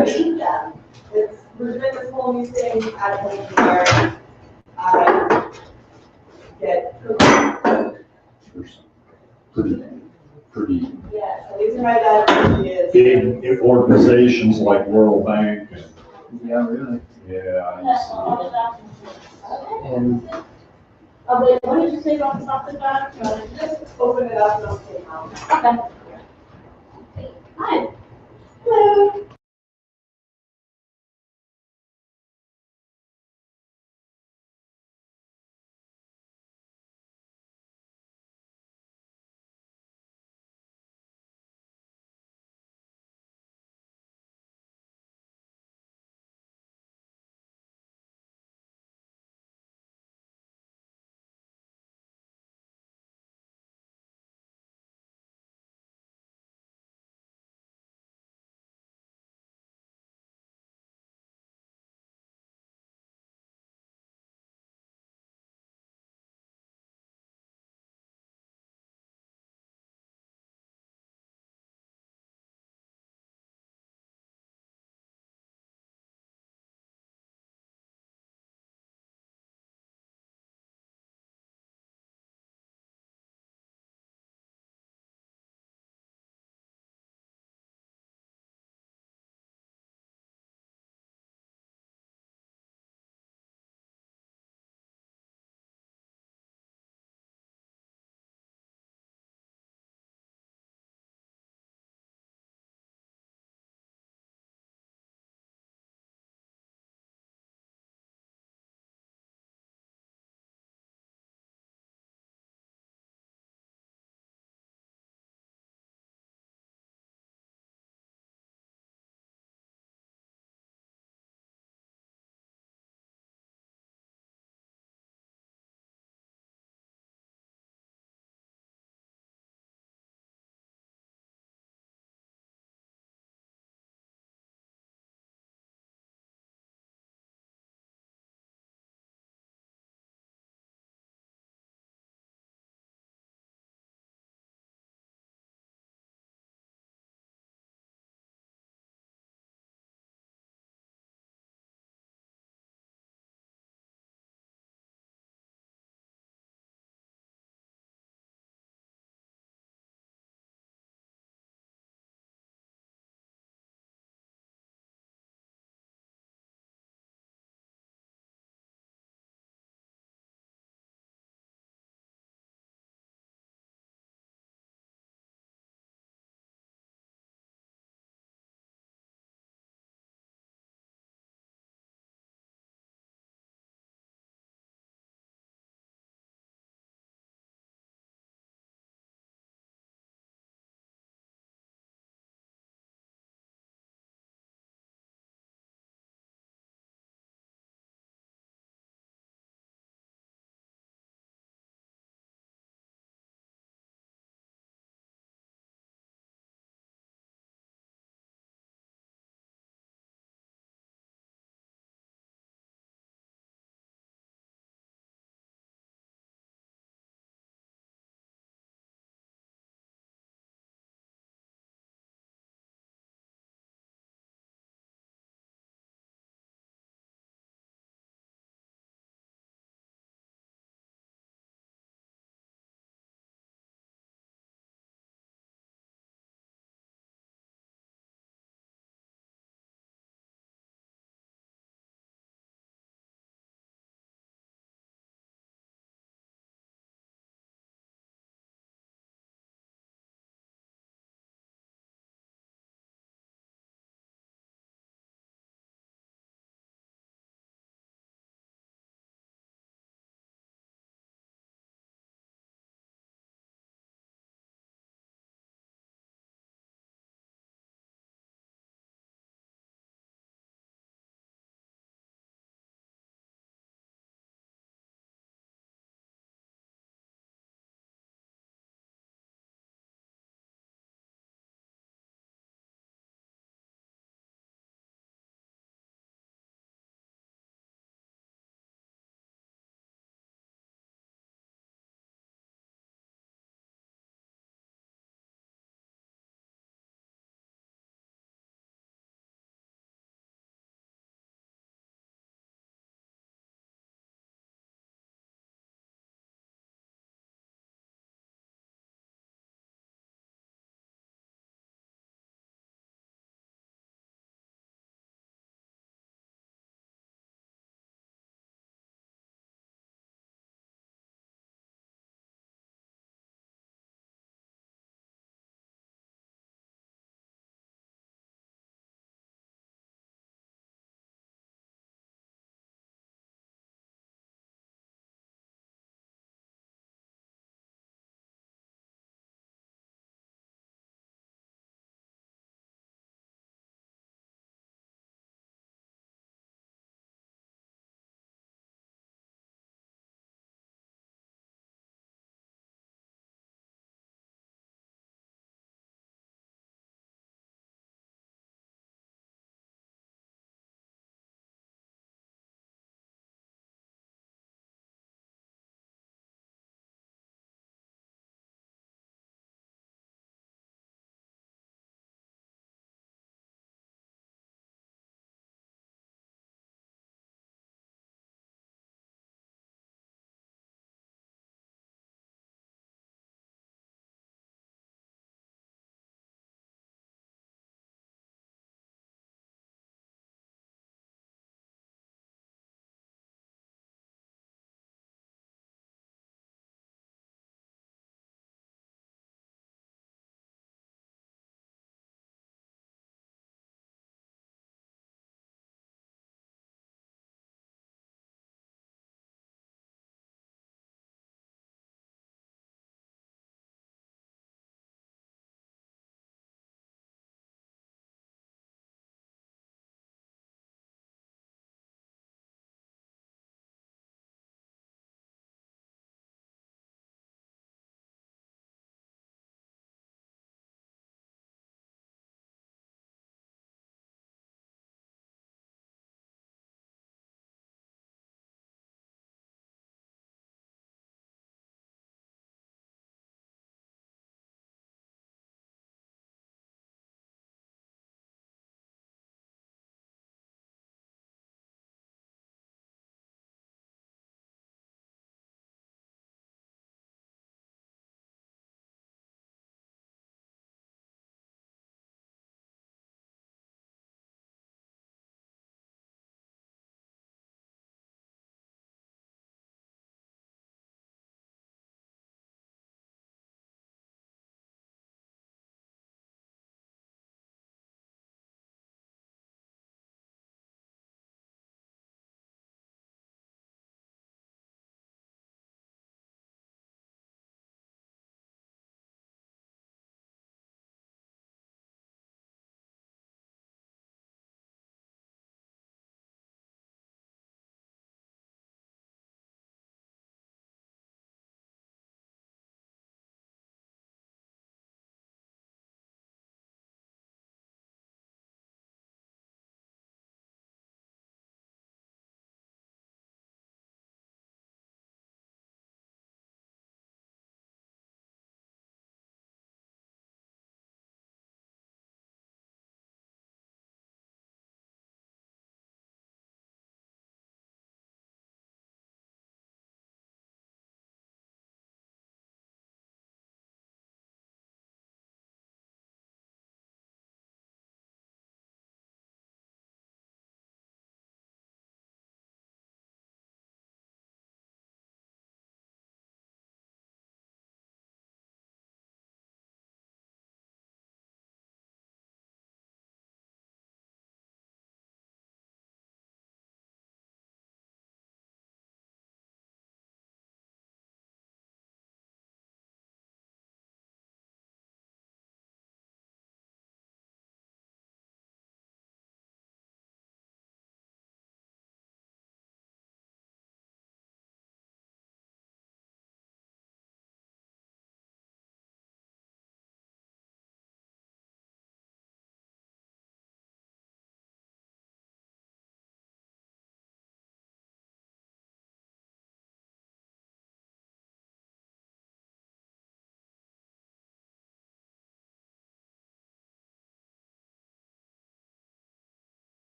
need them. We're doing this whole new thing at home where I get pretty yeah, so these are my dad's ideas. big organizations like World Bank and Yeah, really. yeah. And Wait, what did you say about the top of that? Just open it up and I'll say how. Okay. Hi. Hello.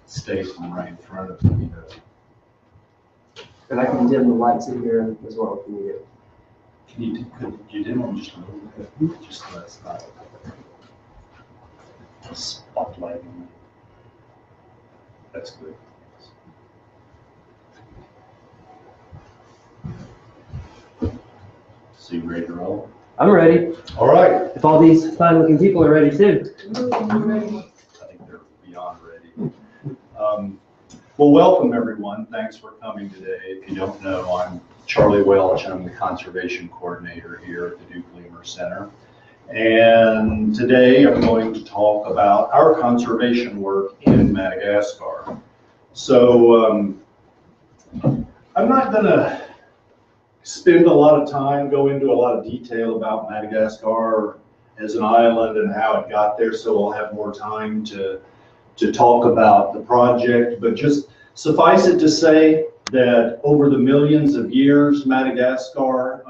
stay from right in front of me. And I can dim the lights in here as well if you need it. Could you dim them just a little bit? Just so that's not spotlighting. That's good. So you ready to roll? I'm ready. All right. If all these fine looking people are ready too. I think they're beyond ready. Well, welcome everyone. Thanks for coming today. If you don't know, I'm Charlie Welch. I'm the conservation coordinator here at the Duke Lemurs Center. And today I'm going to talk about our conservation work in Madagascar. So I'm not going to spend a lot of time, go into a lot of detail about Madagascar as an island and how it got there, so we'll have more time to talk about the project, but just suffice it to say that over the millions of years, Madagascar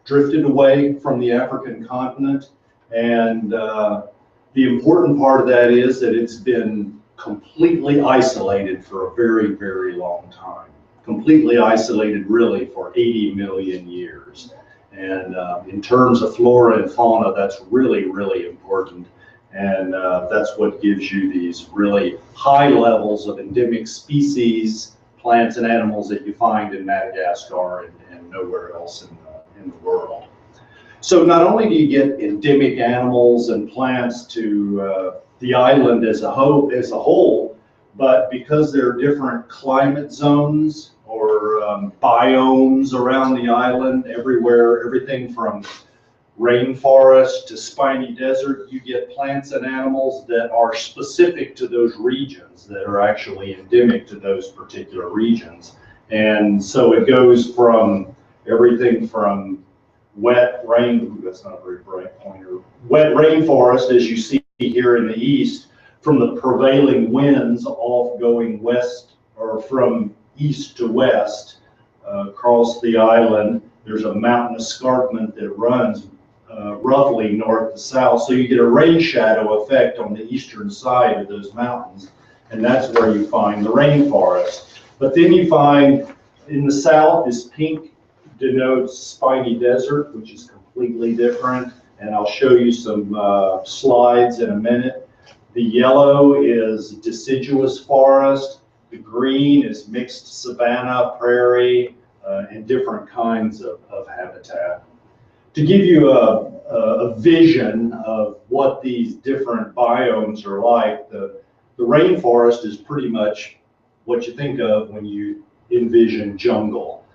drifted away from the African continent, and the important part of that is that it's been completely isolated for a very, very long time. Completely isolated really for 80 million years. And in terms of flora and fauna, that's really, really important. And that's what gives you these really high levels of endemic species, plants and animals that you find in Madagascar and nowhere else in the world. So not only do you get endemic animals and plants to the island as a whole, but because there are different climate zones or biomes around the island, everywhere, everything from rainforest to spiny desert, you get plants and animals that are specific to those regions, that are actually endemic to those particular regions. And so it goes from everything from wet that's not a very bright pointer, wet rainforest, as you see here in the east, from the prevailing winds all going west or from east to west across the island. There's a mountain escarpment that runs roughly north to south, so you get a rain shadow effect on the eastern side of those mountains, and that's where you find the rainforest. But then you find in the south, this pink denotes spiny desert, which is completely different, and I'll show you some slides in a minute. The yellow is deciduous forest, the green is mixed savanna, prairie, and different kinds of habitat. To give you a vision of what these different biomes are like, the rainforest is pretty much what you think of when you envision jungle.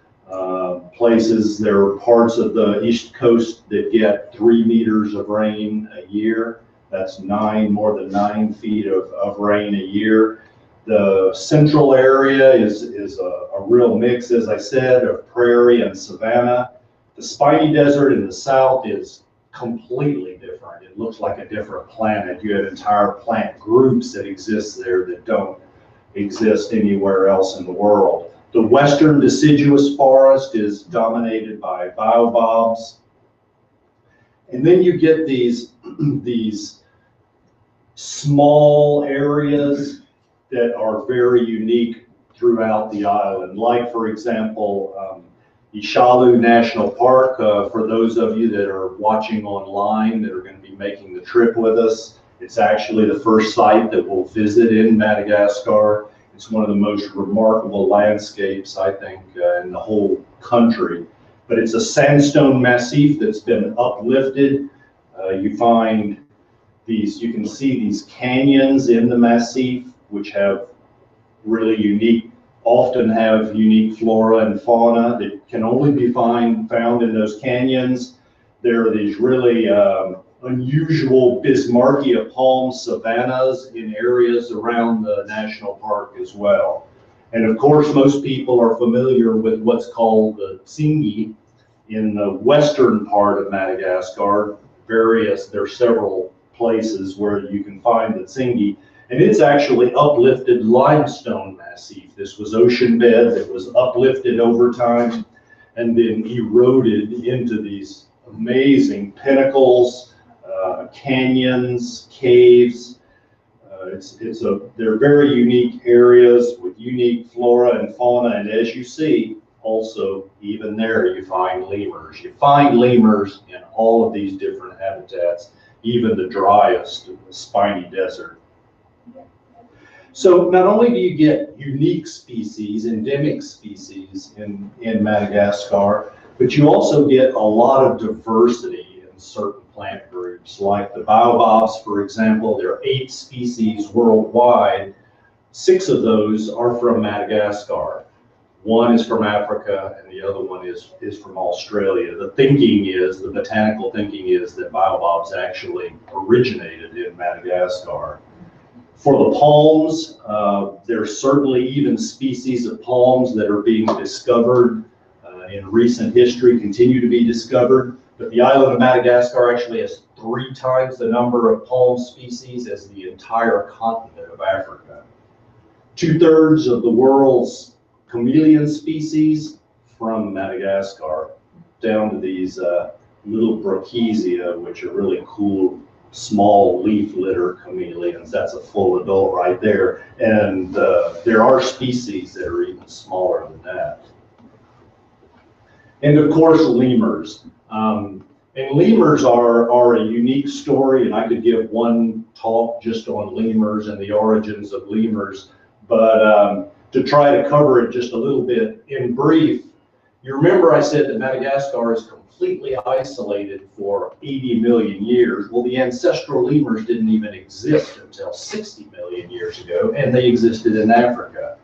Places, there are parts of the East Coast that get 3 meters of rain a year. That's more than 9 feet of rain a year. The central area is a real mix, as I said, of prairie and savanna. The spiny desert in the south is completely different. It looks like a different planet. You have entire plant groups that exist there that don't exist anywhere else in the world. The western deciduous forest is dominated by baobabs. And then you get these small areas that are very unique throughout the island. Like, for example, Ishalu National Park, for those of you that are watching online that are going to be making the trip with us, it's actually the first site that we'll visit in Madagascar. It's one of the most remarkable landscapes, I think, in the whole country. But it's a sandstone massif that's been uplifted. You find you can see these canyons in the massif, which have really often have unique flora and fauna that can only be found in those canyons. There are these really unusual Bismarckia palm savannas in areas around the national park as well. And of course, most people are familiar with what's called the Tsingy in the western part of Madagascar. There are several places where you can find the Tsingy, and it's actually uplifted limestone massif. This was ocean bed that was uplifted over time and then eroded into these amazing pinnacles, canyons, caves. They're very unique areas with unique flora and fauna, and as you see, also even there you find lemurs. You find lemurs in all of these different habitats, even the driest, the spiny desert. So not only do you get unique species, endemic species in Madagascar, but you also get a lot of diversity in certain plant groups, like the baobabs, for example. There are 8 species worldwide. 6 of those are from Madagascar. 1 is from Africa, and the other one is from Australia. The botanical thinking is that baobabs actually originated in Madagascar. For the palms, there's certainly even species of palms that are being discovered in recent history, continue to be discovered. But the island of Madagascar actually has 3 times the number of palm species as the entire continent of Africa. 2/3 of the world's chameleon species from Madagascar, down to these little brachysia, which are really cool, small leaf litter chameleons. That's a full adult right there. And there are species that are even smaller than that. And of course, lemurs. And lemurs are a unique story, and I could give one talk just on lemurs and the origins of lemurs. But to try to cover it just a little bit in brief, you remember I said that Madagascar is completely isolated for 80 million years. Well, the ancestral lemurs didn't even exist until 60 million years ago, and they existed in Africa.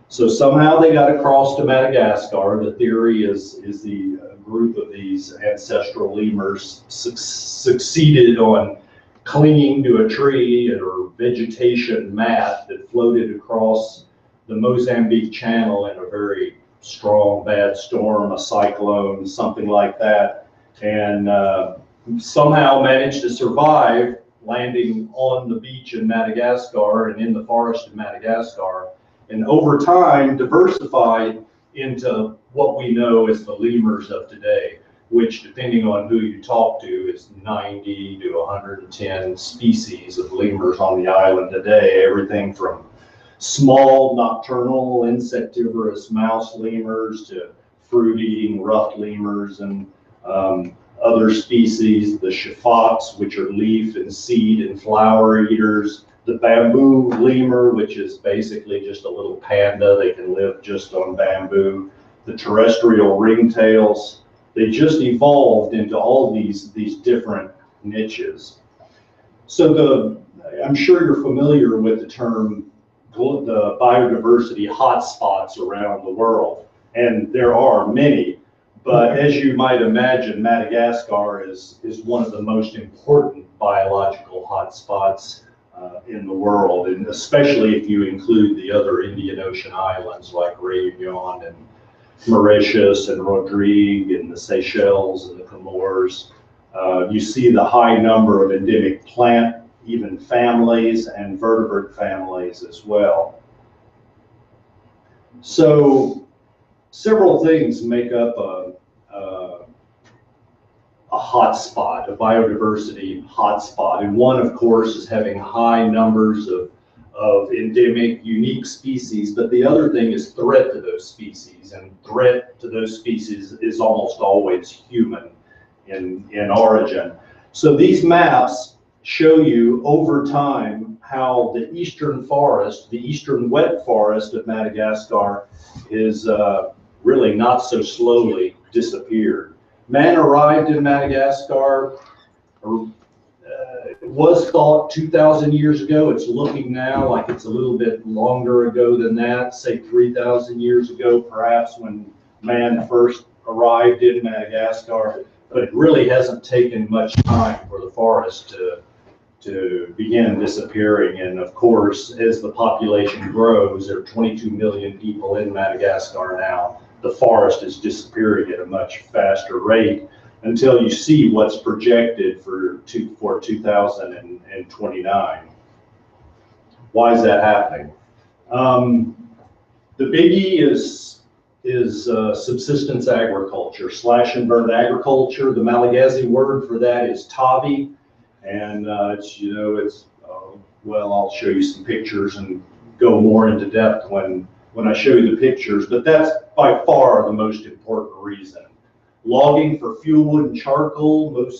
So somehow they got across to Madagascar. The theory is the group of these ancestral lemurs succeeded on clinging to a tree or vegetation mat that floated across the Mozambique Channel in a very strong bad storm, a cyclone, something like that, and somehow managed to survive, landing on the beach in Madagascar and in the forest in Madagascar, and over time diversified into what we know as the lemurs of today, which, depending on who you talk to, is 90 to 110 species of lemurs on the island today, everything from small nocturnal insectivorous mouse lemurs to fruit-eating rough lemurs and other species, the shafaks, which are leaf and seed and flower eaters, the bamboo lemur, which is basically just a little panda. They can live just on bamboo, the terrestrial ringtails. They just evolved into all these different niches. So I'm sure you're familiar with the term the biodiversity hotspots around the world, and there are many, but as you might imagine, Madagascar is one of the most important biological hotspots in the world, and especially if you include the other Indian Ocean islands like Réunion and Mauritius and Rodrigue and the Seychelles and the Comores. You see the high number of endemic plant even families and vertebrate families as well. So several things make up a hotspot, a biodiversity hotspot. And one, of course, is having high numbers of endemic, unique species, but the other thing is threat to those species, and threat to those species is almost always human in origin. So these maps show you over time how the eastern forest, the eastern wet forest of Madagascar is really not so slowly disappeared. Man arrived in Madagascar, it was thought 2,000 years ago. It's looking now like it's a little bit longer ago than that, say 3,000 years ago, perhaps, when man first arrived in Madagascar. But it really hasn't taken much time for the forest to begin disappearing. And of course, as the population grows, there are 22 million people in Madagascar now, the forest is disappearing at a much faster rate until you see what's projected for 2029. Why is that happening? The biggie is subsistence agriculture, slash and burn agriculture. The Malagasy word for that is tavi, and it's well, I'll show you some pictures and go more into depth when I show you the pictures, but that's by far the most important reason. Logging for fuel wood and charcoal,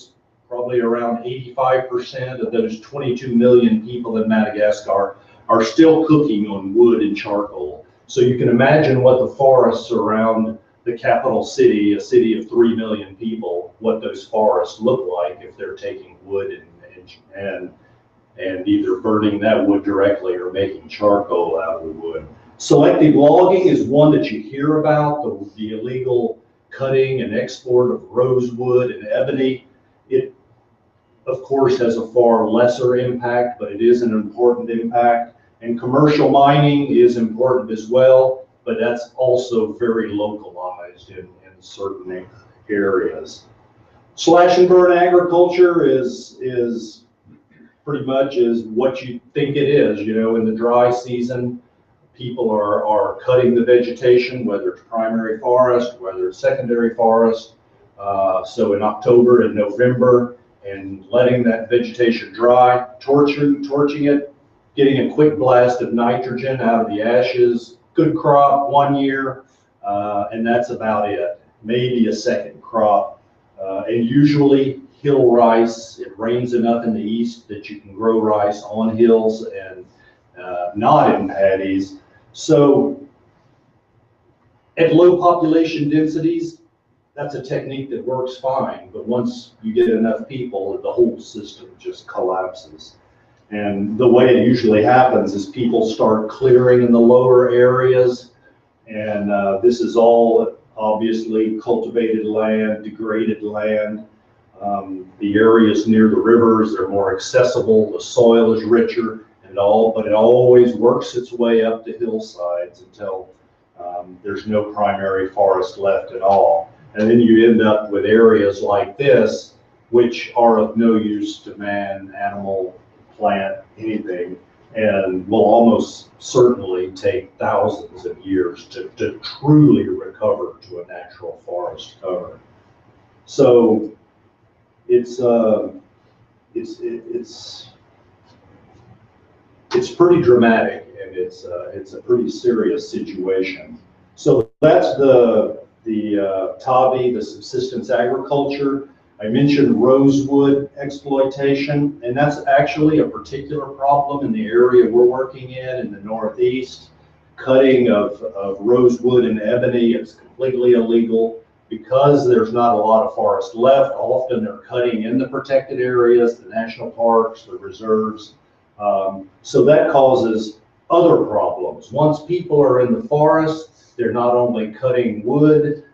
probably around 85% of those 22 million people in Madagascar are still cooking on wood and charcoal. So you can imagine what the forests around the capital city, a city of 3 million people, what those forests look like if they're taking wood and either burning that wood directly or making charcoal out of the wood. Selective logging is one that you hear about, the illegal cutting and export of rosewood and ebony. It, of course, has a far lesser impact, but it is an important impact. And commercial mining is important as well, but that's also very localized in certain areas. Slash and burn agriculture is pretty much is what you think it is. You know, in the dry season, people are cutting the vegetation, whether it's primary forest, whether it's secondary forest. So in October and November, and letting that vegetation dry, torching it, getting a quick blast of nitrogen out of the ashes, good crop 1 year, and that's about it. Maybe a second crop. And usually hill rice, it rains enough in the east that you can grow rice on hills and not in paddies. So at low population densities, that's a technique that works fine, but once you get enough people, the whole system just collapses. And the way it usually happens is people start clearing in the lower areas, and this is all obviously cultivated land, degraded land. The areas near the rivers are more accessible, the soil is richer, and all, but it always works its way up the hillsides until there's no primary forest left at all. And then you end up with areas like this, which are of no use to man, animal, plant, anything, and will almost certainly take thousands of years to truly recover to a natural forest cover. So it's pretty dramatic, and it's a pretty serious situation. So that's the TAVI, the subsistence agriculture. I mentioned rosewood exploitation, and that's actually a particular problem in the area we're working in the Northeast. Cutting of rosewood and ebony is completely illegal because there's not a lot of forest left. Often they're cutting in the protected areas, the national parks, the reserves. So that causes other problems. Once people are in the forest, they're not only cutting wood,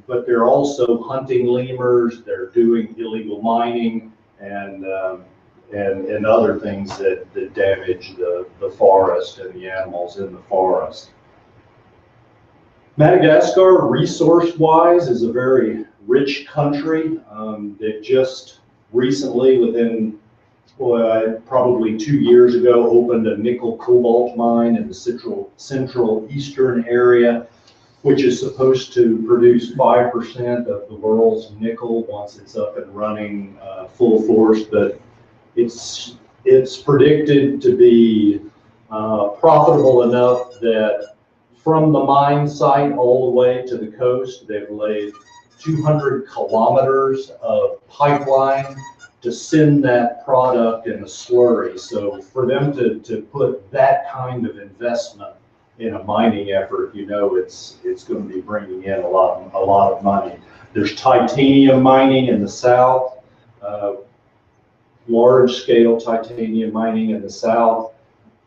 but they're also hunting lemurs, they're doing illegal mining, and other things that damage the forest and the animals in the forest. Madagascar, resource-wise, is a very rich country. They've just recently, within probably 2 years ago, opened a nickel cobalt mine in the central eastern area, which is supposed to produce 5% of the world's nickel once it's up and running full force. But it's predicted to be profitable enough that from the mine site all the way to the coast, they've laid 200 kilometers of pipeline to send that product in a slurry. So for them to put that kind of investment in a mining effort, you know, it's going to be bringing in a lot of money. There's titanium mining in the south, large-scale titanium mining in the south.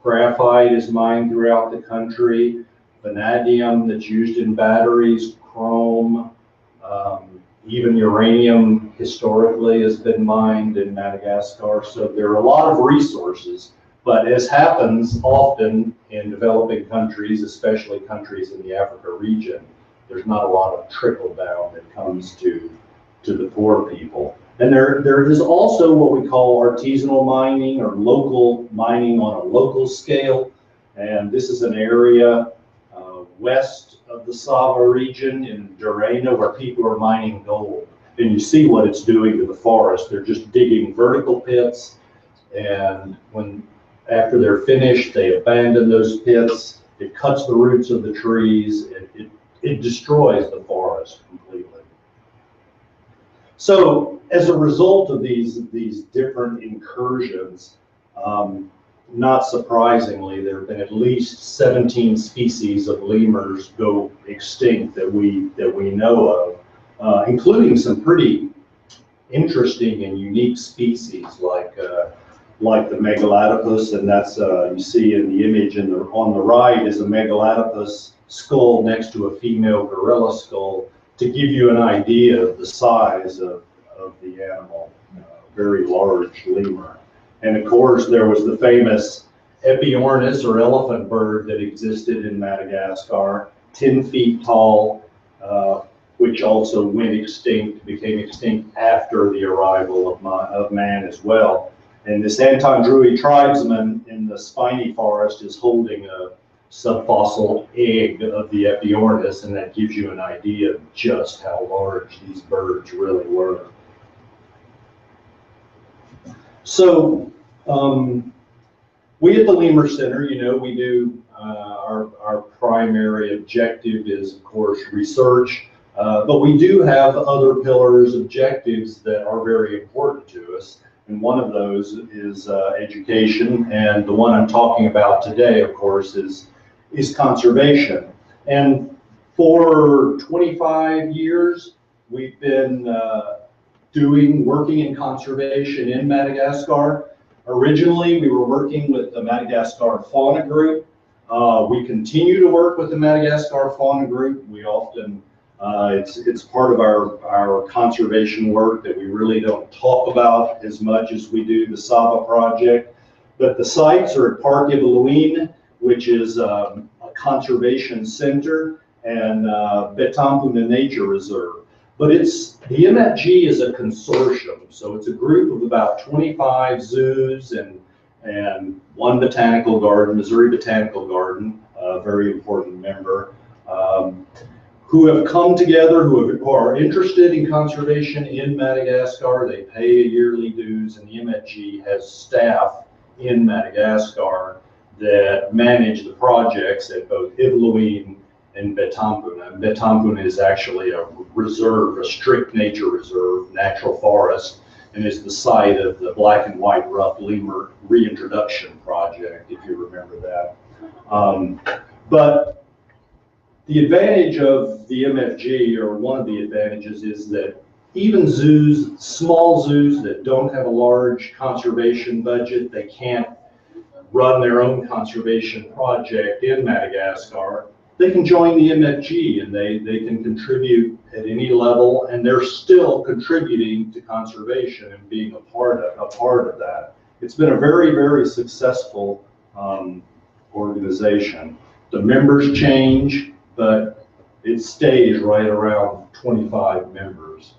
Graphite is mined throughout the country. Vanadium that's used in batteries, chrome, even uranium historically has been mined in Madagascar. So there are a lot of resources, but as happens often in developing countries, especially countries in the Africa region, there's not a lot of trickle down that comes to the poor people. And there is also what we call artisanal mining, or local mining on a local scale. And this is an area west of the SAVA region in Durena where people are mining gold. And you see what it's doing to the forest. They're just digging vertical pits, and when after they're finished, they abandon those pits. It cuts the roots of the trees. It destroys the forest completely. So as a result of these different incursions, not surprisingly, there have been at least 17 species of lemurs go extinct that we know of, including some pretty interesting and unique species like the Megalatopus, and that's you see in the image on the right is a Megalatopus skull next to a female gorilla skull to give you an idea of the size of the animal, very large lemur. And of course, there was the famous Epiornis or elephant bird that existed in Madagascar, 10 feet tall, which also went extinct, became extinct after the arrival of man as well. And this Antandroid tribesman in the spiny forest is holding a subfossil egg of the Epiornis, and that gives you an idea of just how large these birds really were. So we at the Lemur Center, we do our primary objective is, of course, research, but we do have other pillars, objectives that are very important to us. And one of those is education, and the one I'm talking about today, of course, is conservation. And for 25 years, we've been working in conservation in Madagascar. Originally, we were working with the Madagascar Fauna Group. We continue to work with the Madagascar Fauna Group. We often, it's part of our conservation work that we really don't talk about as much as we do the SAVA project. But the sites are at Park Iveluine, which is a conservation center, and Betampuna Nature Reserve. But the MFG is a consortium, so it's a group of about 25 zoos and one botanical garden, Missouri Botanical Garden, a very important member, who have come together, who are interested in conservation in Madagascar. They pay a yearly dues, and the MFG has staff in Madagascar that manage the projects at both Iveluine and Betampuna. And Betampuna is actually a reserve, a strict nature reserve, natural forest, and is the site of the black and white rough lemur reintroduction project, if you remember that. But the advantage of the MFG, or one of the advantages, is that even zoos, small zoos that don't have a large conservation budget, they can't run their own conservation project in Madagascar, they can join the MFG and they can contribute at any level, and they're still contributing to conservation and being a part of that. It's been a very, very successful organization. The members change, but it stays right around 25 members.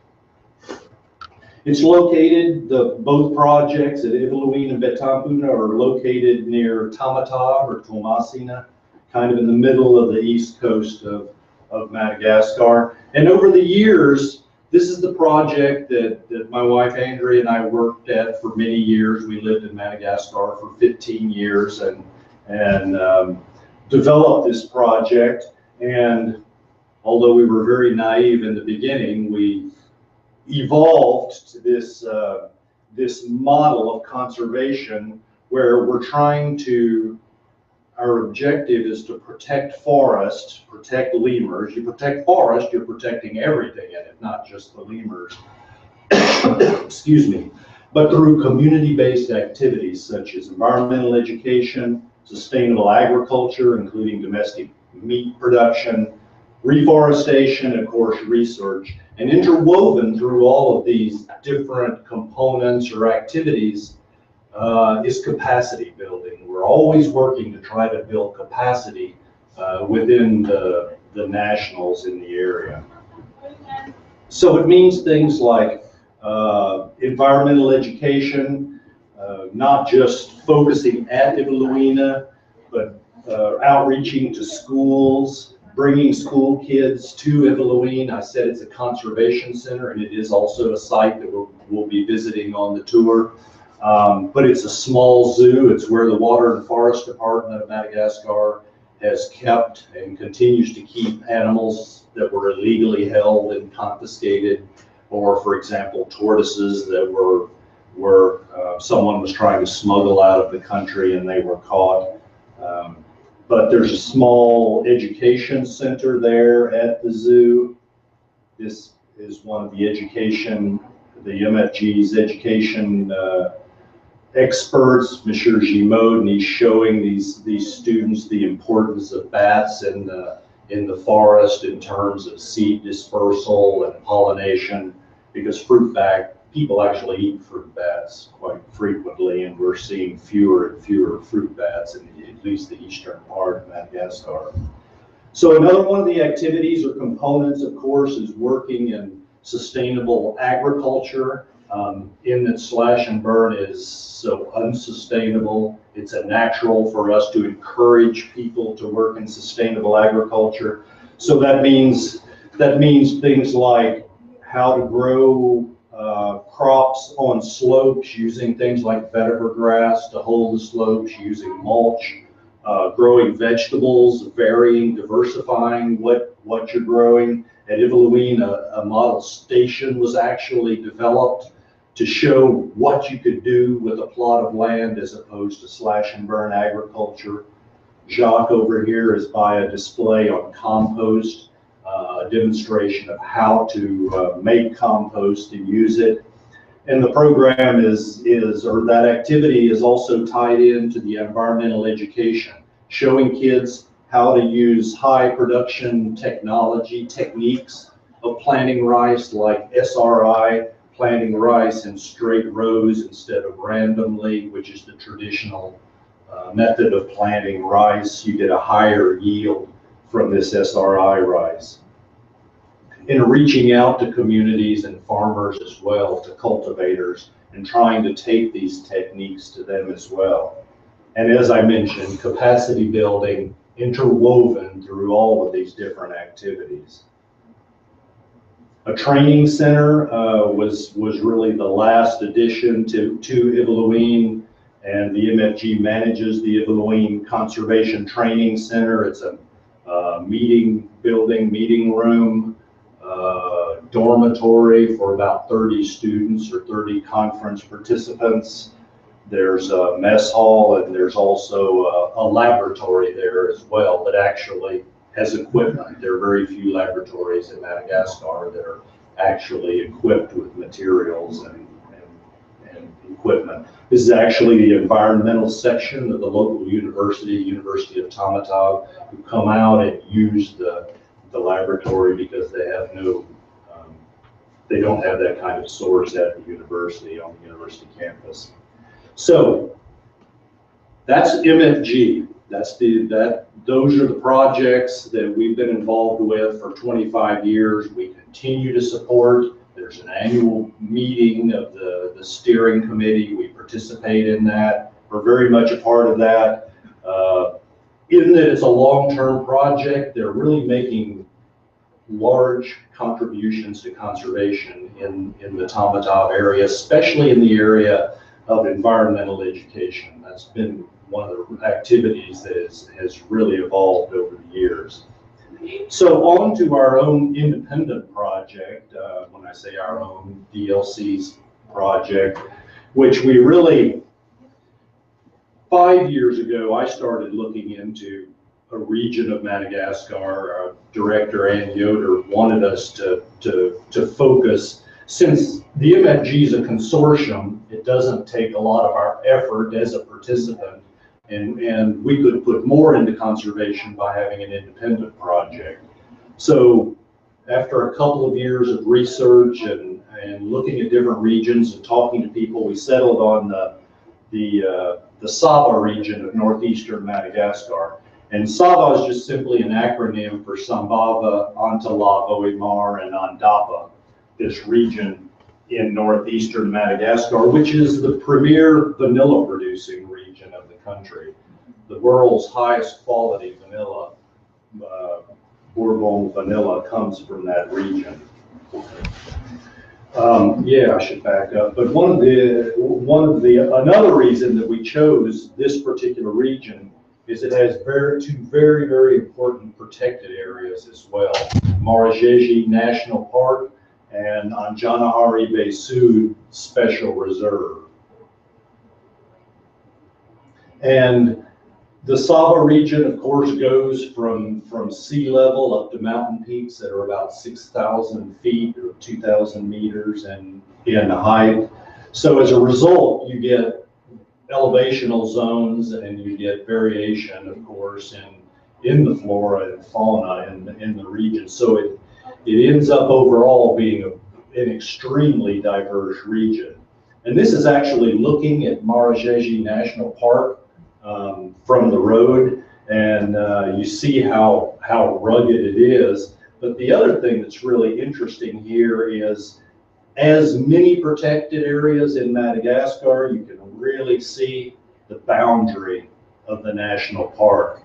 It's located, both projects at Iveluine and Betampuna are located near Tamata or Tomasina, kind of in the middle of the east coast of Madagascar. And over the years, this is the project that my wife Andrea and I worked at for many years. We lived in Madagascar for 15 years and developed this project. And although we were very naive in the beginning, we evolved to this model of conservation where we're trying to, our objective is to protect forest, protect lemurs. You protect forest, you're protecting everything in it, not just the lemurs. Excuse me. But through community-based activities such as environmental education, sustainable agriculture, including domestic meat production, reforestation, of course, research, and interwoven through all of these different components or activities is capacity building. We're always working to try to build capacity within the nationals in the area. So it means things like environmental education, not just focusing at Iveluine, but outreaching to schools, bringing school kids to Iveluine. I said it's a conservation center, and it is also a site that we'll be visiting on the tour. But it's a small zoo. It's where the Water and Forest Department of Madagascar has kept and continues to keep animals that were illegally held and confiscated, or for example, tortoises that were someone was trying to smuggle out of the country and they were caught. But there's a small education center there at the zoo. This is one of the MFG's education experts, Monsieur Gimod, and he's showing these students the importance of bats in the forest in terms of seed dispersal and pollination, because people actually eat fruit bats quite frequently, and we're seeing fewer and fewer fruit bats in at least the eastern part of Madagascar. So another one of the activities or components, of course, is working in sustainable agriculture. In that slash and burn is so unsustainable. It's a natural for us to encourage people to work in sustainable agriculture. So that means things like how to grow crops on slopes using things like vetiver grass to hold the slopes, using mulch, growing vegetables, varying, diversifying what you're growing. At Iveluine, a model station was actually developed to show what you could do with a plot of land as opposed to slash and burn agriculture. Jacques over here is by a display on compost, a demonstration of how to make compost and use it. And the program that activity is also tied into the environmental education, showing kids how to use high production techniques of planting rice, like SRI, planting rice in straight rows instead of randomly, which is the traditional method of planting rice. You get a higher yield from this SRI rice. And reaching out to communities and farmers as well, to cultivators, and trying to take these techniques to them as well. And as I mentioned, capacity building interwoven through all of these different activities. A training center was really the last addition to Iveluine, and the MFG manages the Iveluine Conservation Training Center. It's a meeting room, dormitory for about 30 students or 30 conference participants. There's a mess hall, and there's also a laboratory there as well that actually has equipment. There are very few laboratories in Madagascar that are actually equipped with materials and equipment. This is actually the environmental section of the local University of Tamatave, who come out and use the laboratory because they have they don't have that kind of source at the university, on the university campus. So that's MFG. Those are the projects that we've been involved with for 25 years. We continue to support. There's an annual meeting of the steering committee. We participate in that. We're very much a part of that. In that it's a long-term project, they're really making large contributions to conservation in the Tamatave area, especially in the area of environmental education. That's been one of the activities that has really evolved over the years. So on to our own independent project, when I say our own, DLC's project, which we really, 5 years ago, I started looking into a region of Madagascar. Director Ann Yoder wanted us to focus. Since the MFG is a consortium, it doesn't take a lot of our effort as a participant, and we could put more into conservation by having an independent project. So after a couple of years of research and looking at different regions and talking to people, we settled on the SAVA region of northeastern Madagascar. And SAVA is just simply an acronym for Sambava, Antala, Oimar, and Andapa, this region in northeastern Madagascar, which is the premier vanilla producing region of the country. The world's highest quality vanilla, Bourbon vanilla, comes from that region. Yeah, I should back up. But another reason that we chose this particular region is it has two very, very important protected areas as well. Marajeji National Park and Anjanahari Bay Sud Special Reserve. And the SAVA region, of course, goes from sea level up to mountain peaks that are about 6,000 feet or 2,000 meters in height. So as a result, you get elevational zones and you get variation, of course, in the flora and fauna in the region. So it ends up overall being an extremely diverse region. And this is actually looking at Marajeji National Park from the road, and you see how rugged it is. But the other thing that's really interesting here is, as many protected areas in Madagascar, you can really see the boundary of the national park.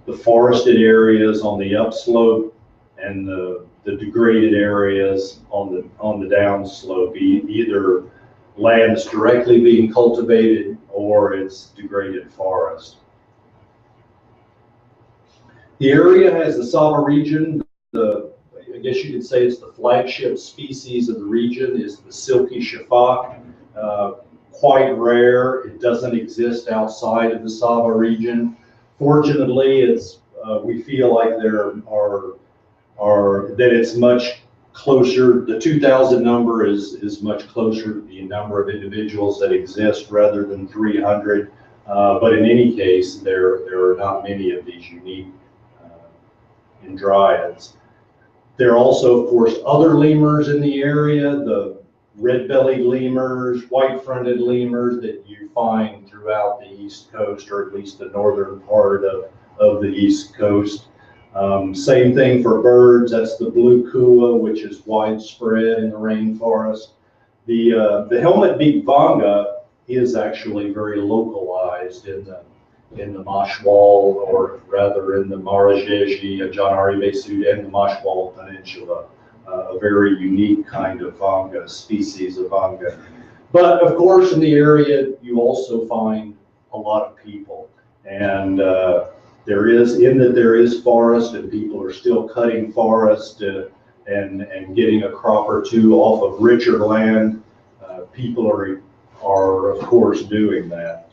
The forested areas on the upslope and the degraded areas on the downslope, either lands directly being cultivated or it's degraded forest. The area has the SAVA region. I guess you could say it's the flagship species of the region is the silky shafak. Quite rare. It doesn't exist outside of the SAVA region. Fortunately, we feel like that it's much closer. The 2,000 number is much closer to the number of individuals that exist rather than 300. But in any case, there are not many of these unique dryads. There are also, of course, other lemurs in the area, the red-bellied lemurs, white-fronted lemurs that you find throughout the East Coast, or at least the northern part of the East Coast. Same thing for birds. That's the blue kua, which is widespread in the rainforest. The helmet-beaked vanga is actually very localized in the Mashwal, or rather in the Marajeji, Anjanahari Bay Sud, and the Mashwal Peninsula. A very unique kind of vanga, species of vanga. But of course, in the area, you also find a lot of people. And there is forest, and people are still cutting forest and getting a crop or two off of richer land. People are of course doing that.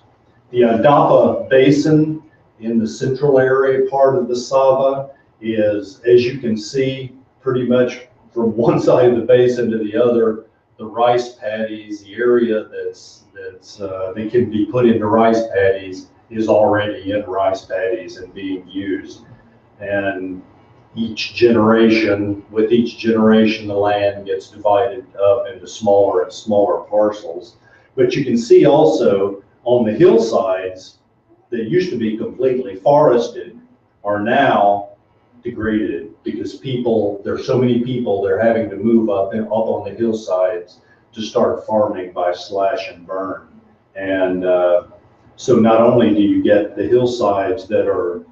The Andapa Basin in the central area part of the SAVA is, as you can see, pretty much from one side of the basin to the other, the rice paddies, the area that can be put into rice paddies is already in rice paddies and being used. And with each generation, the land gets divided up into smaller and smaller parcels. But you can see also on the hillsides that used to be completely forested are now degraded because there's so many people, they're having to move up on the hillsides to start farming by slash and burn. And so not only do you get the hillsides that are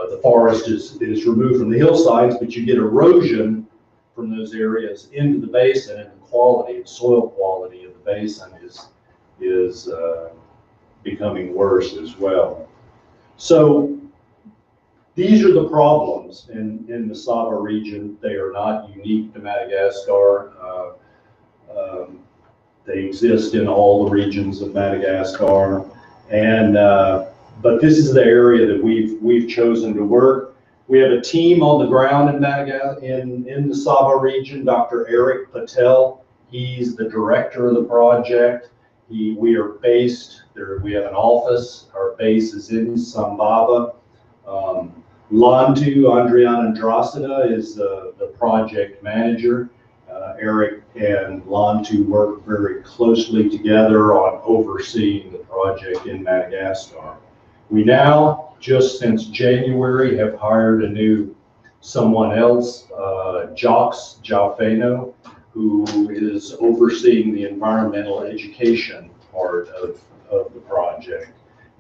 the forest is removed from the hillsides, but you get erosion from those areas into the basin, and the soil quality of the basin is becoming worse as well. So these are the problems in the SAVA region. They are not unique to Madagascar. They exist in all the regions of Madagascar, and but this is the area that we've chosen to work. We have a team on the ground in Madagascar, in the SAVA region. Dr. Eric Patel, he's the director of the project. We are based there. We have an office. Our base is in Sambava. Lantu Andrianandrasana is the project manager. Eric and Lantu work very closely together on overseeing the project in Madagascar. We now, just since January, have hired someone else, Jacques Jalfeno, who is overseeing the environmental education part of the project.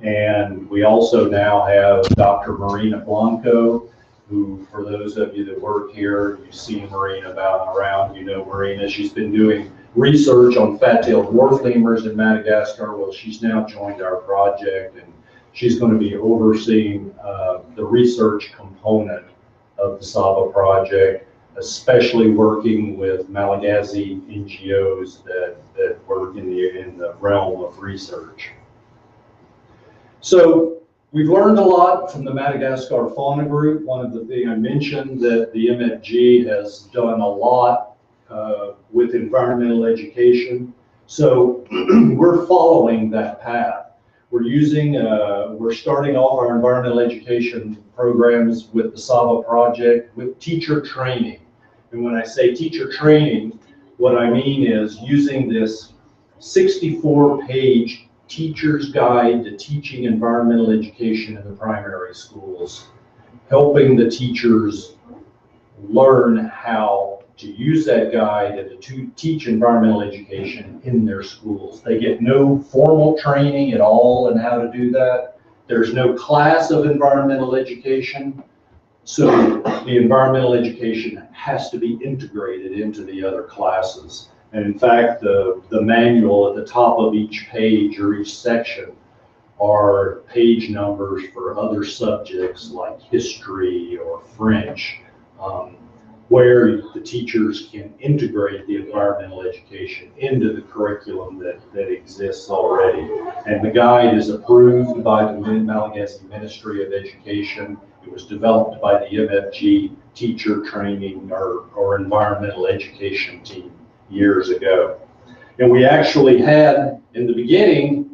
And we also now have Dr. Marina Blanco, who, for those of you that work here, you see Marina about around, you know Marina. She's been doing research on fat-tailed dwarf lemurs in Madagascar. Well, she's now joined our project, and she's going to be overseeing the research component of the SAVA project, especially working with Malagasy NGOs that work in the realm of research. So we've learned a lot from the Madagascar Fauna Group. One of the things I mentioned that the MFG has done a lot with environmental education. So we're following that path. We're starting off our environmental education programs with the SAVA project with teacher training. And when I say teacher training, what I mean is using this 64-page teacher's guide to teaching environmental education in the primary schools, helping the teachers learn how to use that guide and to teach environmental education in their schools. They get no formal training at all in how to do that. There's no class of environmental education. So the environmental education has to be integrated into the other classes. And in fact, the manual at the top of each page or each section are page numbers for other subjects like history or French, where the teachers can integrate the environmental education into the curriculum that exists already. And the guide is approved by the Malagasy Ministry of Education. It was developed by the MFG teacher training or environmental education team years ago. And we actually had, in the beginning,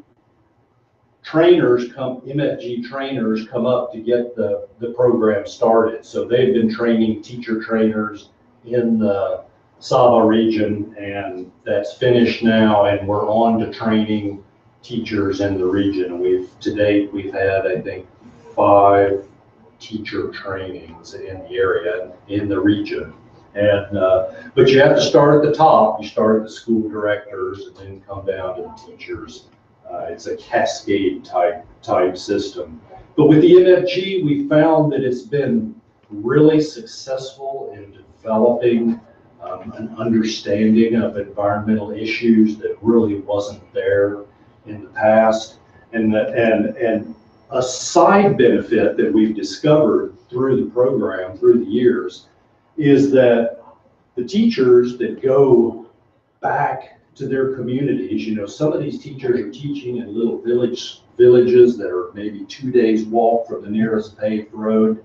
MFG trainers come up to get the program started. So they've been training teacher trainers in the SAVA region, and that's finished now, and we're on to training teachers in the region. To date, we've had, I think, 5 teacher trainings in the area, in the region. And but you have to start at the top. You start at the school directors and then come down to the teachers. It's a cascade type system. But with the MFG, we found that it's been really successful in developing an understanding of environmental issues that really wasn't there in the past. And a side benefit that we've discovered through the program, through the years, is that the teachers that go back to their communities, you know, some of these teachers are teaching in little villages that are maybe 2 days walk from the nearest paved road.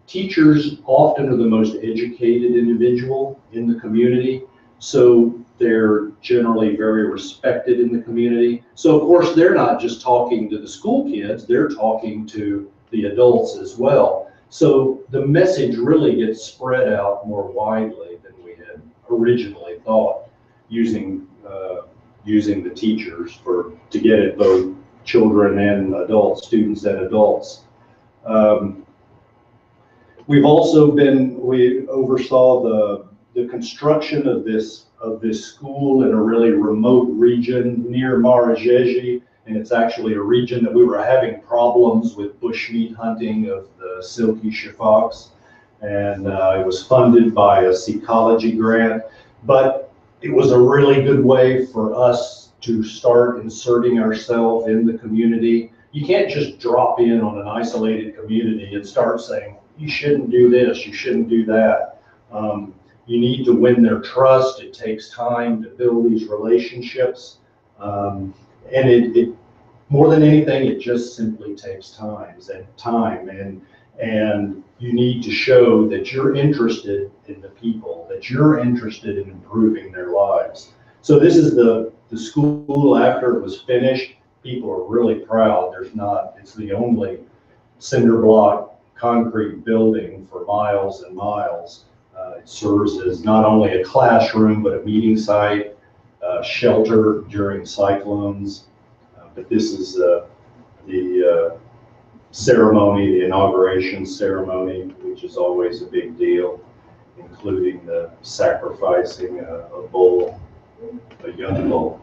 Teachers often are the most educated individual in the community, so they're generally very respected in the community. So of course they're not just talking to the school kids, they're talking to the adults as well. So the message really gets spread out more widely than we had originally thought, using the teachers to get at both children and adults, students and adults. We oversaw the construction of this school in a really remote region near Marajejy, and it's actually a region that we were having problems with bushmeat hunting of the silky shifox, and it was funded by a ecology grant, but it was a really good way for us to start inserting ourselves in the community. You can't just drop in on an isolated community and start saying, you shouldn't do this, you shouldn't do that. You need to win their trust. It takes time to build these relationships. And it more than anything, it just simply takes time. And you need to show that you're interested in the people, that you're interested in improving their lives. So this is the school after it was finished. People are really proud. It's the only cinder block concrete building for miles and miles. It serves as not only a classroom, but a meeting site, shelter during cyclones. But this is the ceremony, the inauguration ceremony, which is always a big deal, including the sacrificing a bull, a young bull.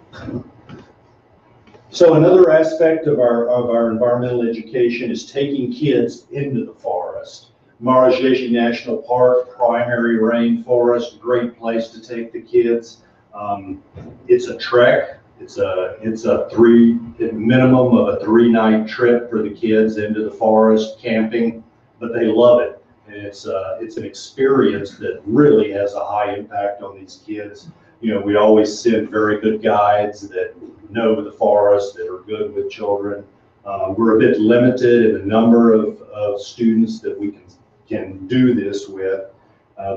So another aspect of our environmental education is taking kids into the forest. Madagascar National Park, primary rainforest, great place to take the kids. It's a trek. It's a minimum of a 3-night trip for the kids into the forest camping, but they love it. And it's an experience that really has a high impact on these kids. You know, we always send very good guides that know the forest, that are good with children. We're a bit limited in the number of students that we can do this with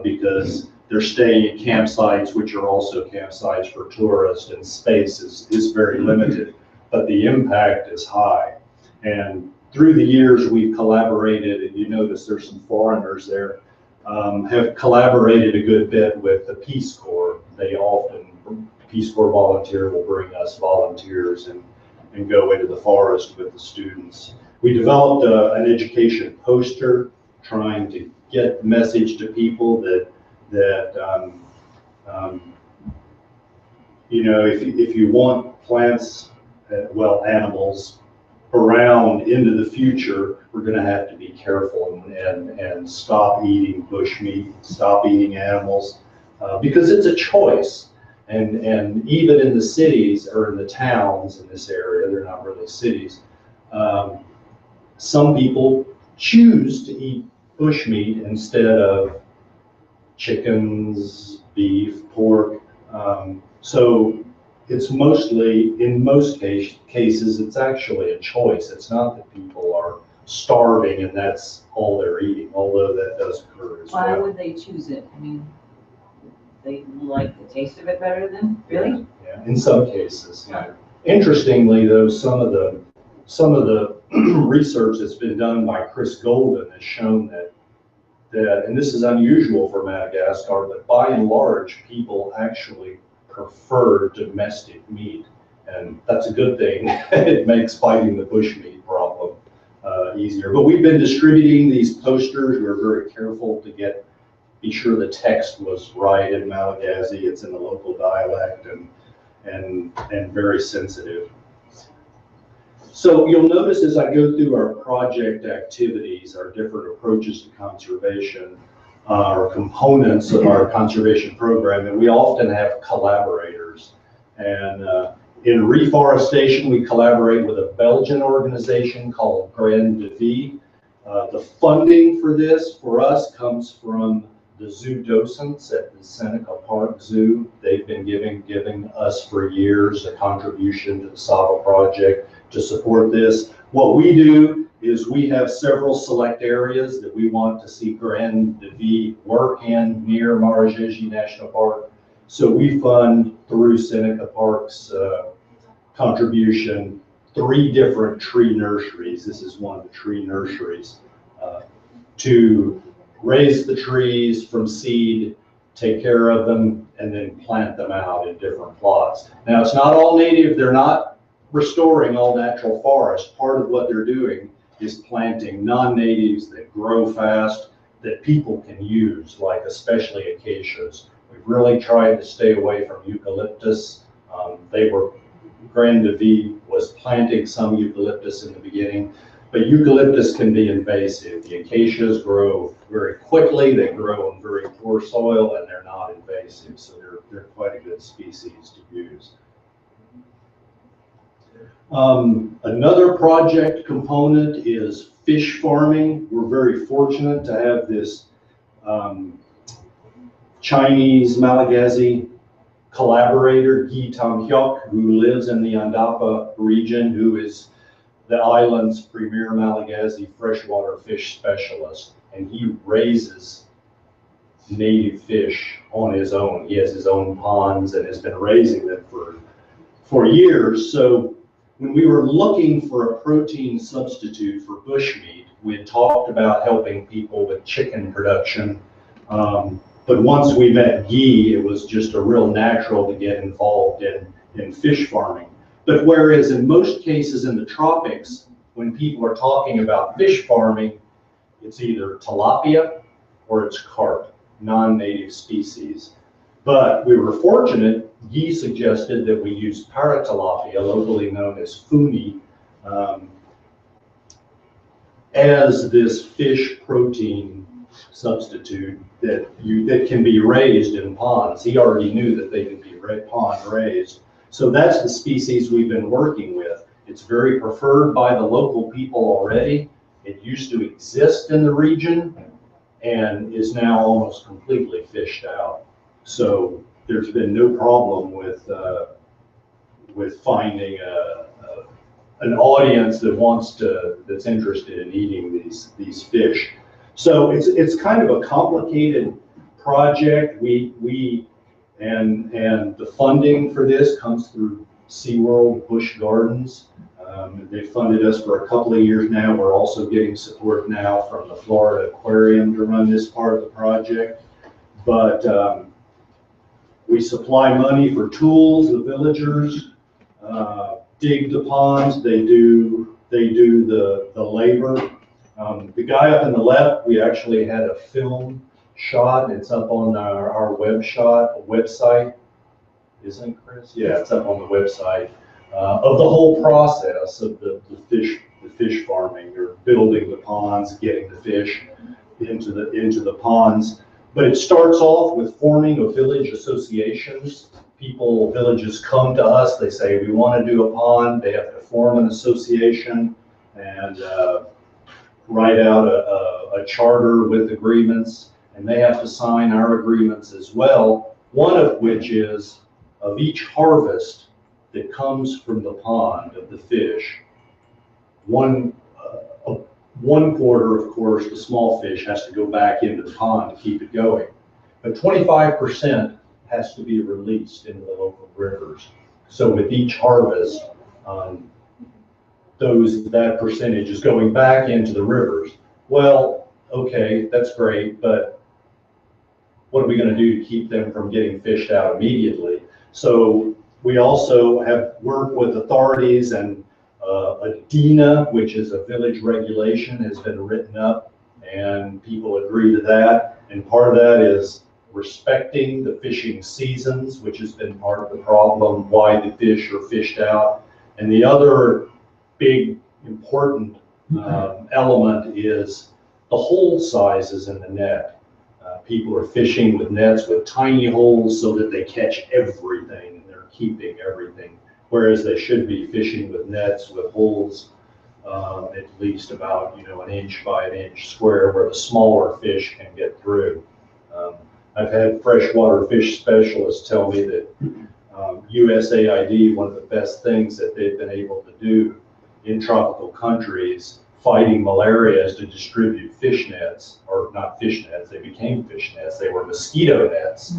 because they're staying at campsites, which are also campsites for tourists, and space is very limited, but the impact is high. And through the years, we've collaborated, and you notice there's some foreigners there, have collaborated a good bit with the Peace Corps. They often, Peace Corps volunteer will bring us volunteers and go into the forest with the students. We developed an education poster trying to get the message to people that you know, if you want plants, well, animals around into the future, we're going to have to be careful and stop eating bushmeat, stop eating animals, because it's a choice. And even in the cities or in the towns in this area, they're not really cities, some people choose to eat bushmeat instead of chickens, beef, pork. So it's mostly, in most cases, it's actually a choice. It's not that people are starving and that's all they're eating, although that does occur as well. Why would they choose it? I mean, they like the taste of it better than, really? Yeah, in some cases. Yeah. Interestingly, though, some of the research that's been done by Chris Golden has shown that, and this is unusual for Madagascar, but by and large, people actually prefer domestic meat, and that's a good thing. It makes fighting the bushmeat problem easier. But we've been distributing these posters. We were very careful to be sure the text was right in Malagasy. It's in the local dialect and very sensitive. So you'll notice as I go through our project activities, our different approaches to conservation, or components of our conservation program, and we often have collaborators. And in reforestation, we collaborate with a Belgian organization called Grand de Vie. The funding for this, for us, comes from the zoo docents at the Seneca Park Zoo. They've been giving us for years a contribution to the SAVA project to support this. What we do is we have several select areas that we want to see Grand de Vie work in near Madagascar National Park. So we fund through Seneca Park's contribution 3 different tree nurseries. This is one of the tree nurseries to raise the trees from seed, take care of them, and then plant them out in different plots. Now, it's not all native. They're not restoring all natural forest. Part of what they're doing is planting non-natives that grow fast, that people can use, like especially acacias. We've really tried to stay away from eucalyptus. Grand de Vie was planting some eucalyptus in the beginning, but eucalyptus can be invasive. The acacias grow very quickly, they grow in very poor soil, and they're not invasive, so they're quite a good species to use. Another project component is fish farming. We're very fortunate to have this Chinese Malagasy collaborator, Guy Tam Hyuk, who lives in the Andapa region, who is the island's premier Malagasy freshwater fish specialist, and he raises native fish on his own. He has his own ponds and has been raising them for years. So when we were looking for a protein substitute for bushmeat, we had talked about helping people with chicken production. But once we met Guy, it was just a real natural to get involved in fish farming. But whereas in most cases in the tropics, when people are talking about fish farming, it's either tilapia or it's carp, non-native species. But we were fortunate, Guy suggested that we use paratilapia, locally known as funi, as this fish protein substitute that can be raised in ponds. He already knew that they could be pond raised. So that's the species we've been working with. It's very preferred by the local people already. It used to exist in the region and is now almost completely fished out. So there's been no problem with finding an audience that's interested in eating these fish. So it's kind of a complicated project. And the funding for this comes through SeaWorld Busch Gardens. They funded us for a couple of years now. We're also getting support now from the Florida Aquarium to run this part of the project. But we supply money for tools, the villagers dig the ponds, they do the labor. The guy up in the left, we actually had a film shot. It's up on our website, isn't it, Chris? Yeah, it's up on the website of the whole process of the fish farming. You're building the ponds, getting the fish into the ponds. But it starts off with forming of village associations. Villages come to us, they say, we want to do a pond. They have to form an association and write out a charter with agreements, and they have to sign our agreements as well, one of which is of each harvest that comes from the pond of the fish, one quarter, of course, the small fish has to go back into the pond to keep it going. But 25% has to be released into the local rivers. So with each harvest, that percentage is going back into the rivers. Well, okay, that's great, but what are we going to do to keep them from getting fished out immediately? So we also have worked with authorities, and a DINA, which is a village regulation, has been written up, and people agree to that. And part of that is respecting the fishing seasons, which has been part of the problem, why the fish are fished out. And the other big important element is the hole sizes in the net. People are fishing with nets with tiny holes so that they catch everything and they're keeping everything, whereas they should be fishing with nets with holes at least about an inch by an inch square, where the smaller fish can get through. I've had freshwater fish specialists tell me that USAID, one of the best things that they've been able to do in tropical countries fighting malaria is to distribute fish nets, or not fish nets, they became fish nets. They were mosquito nets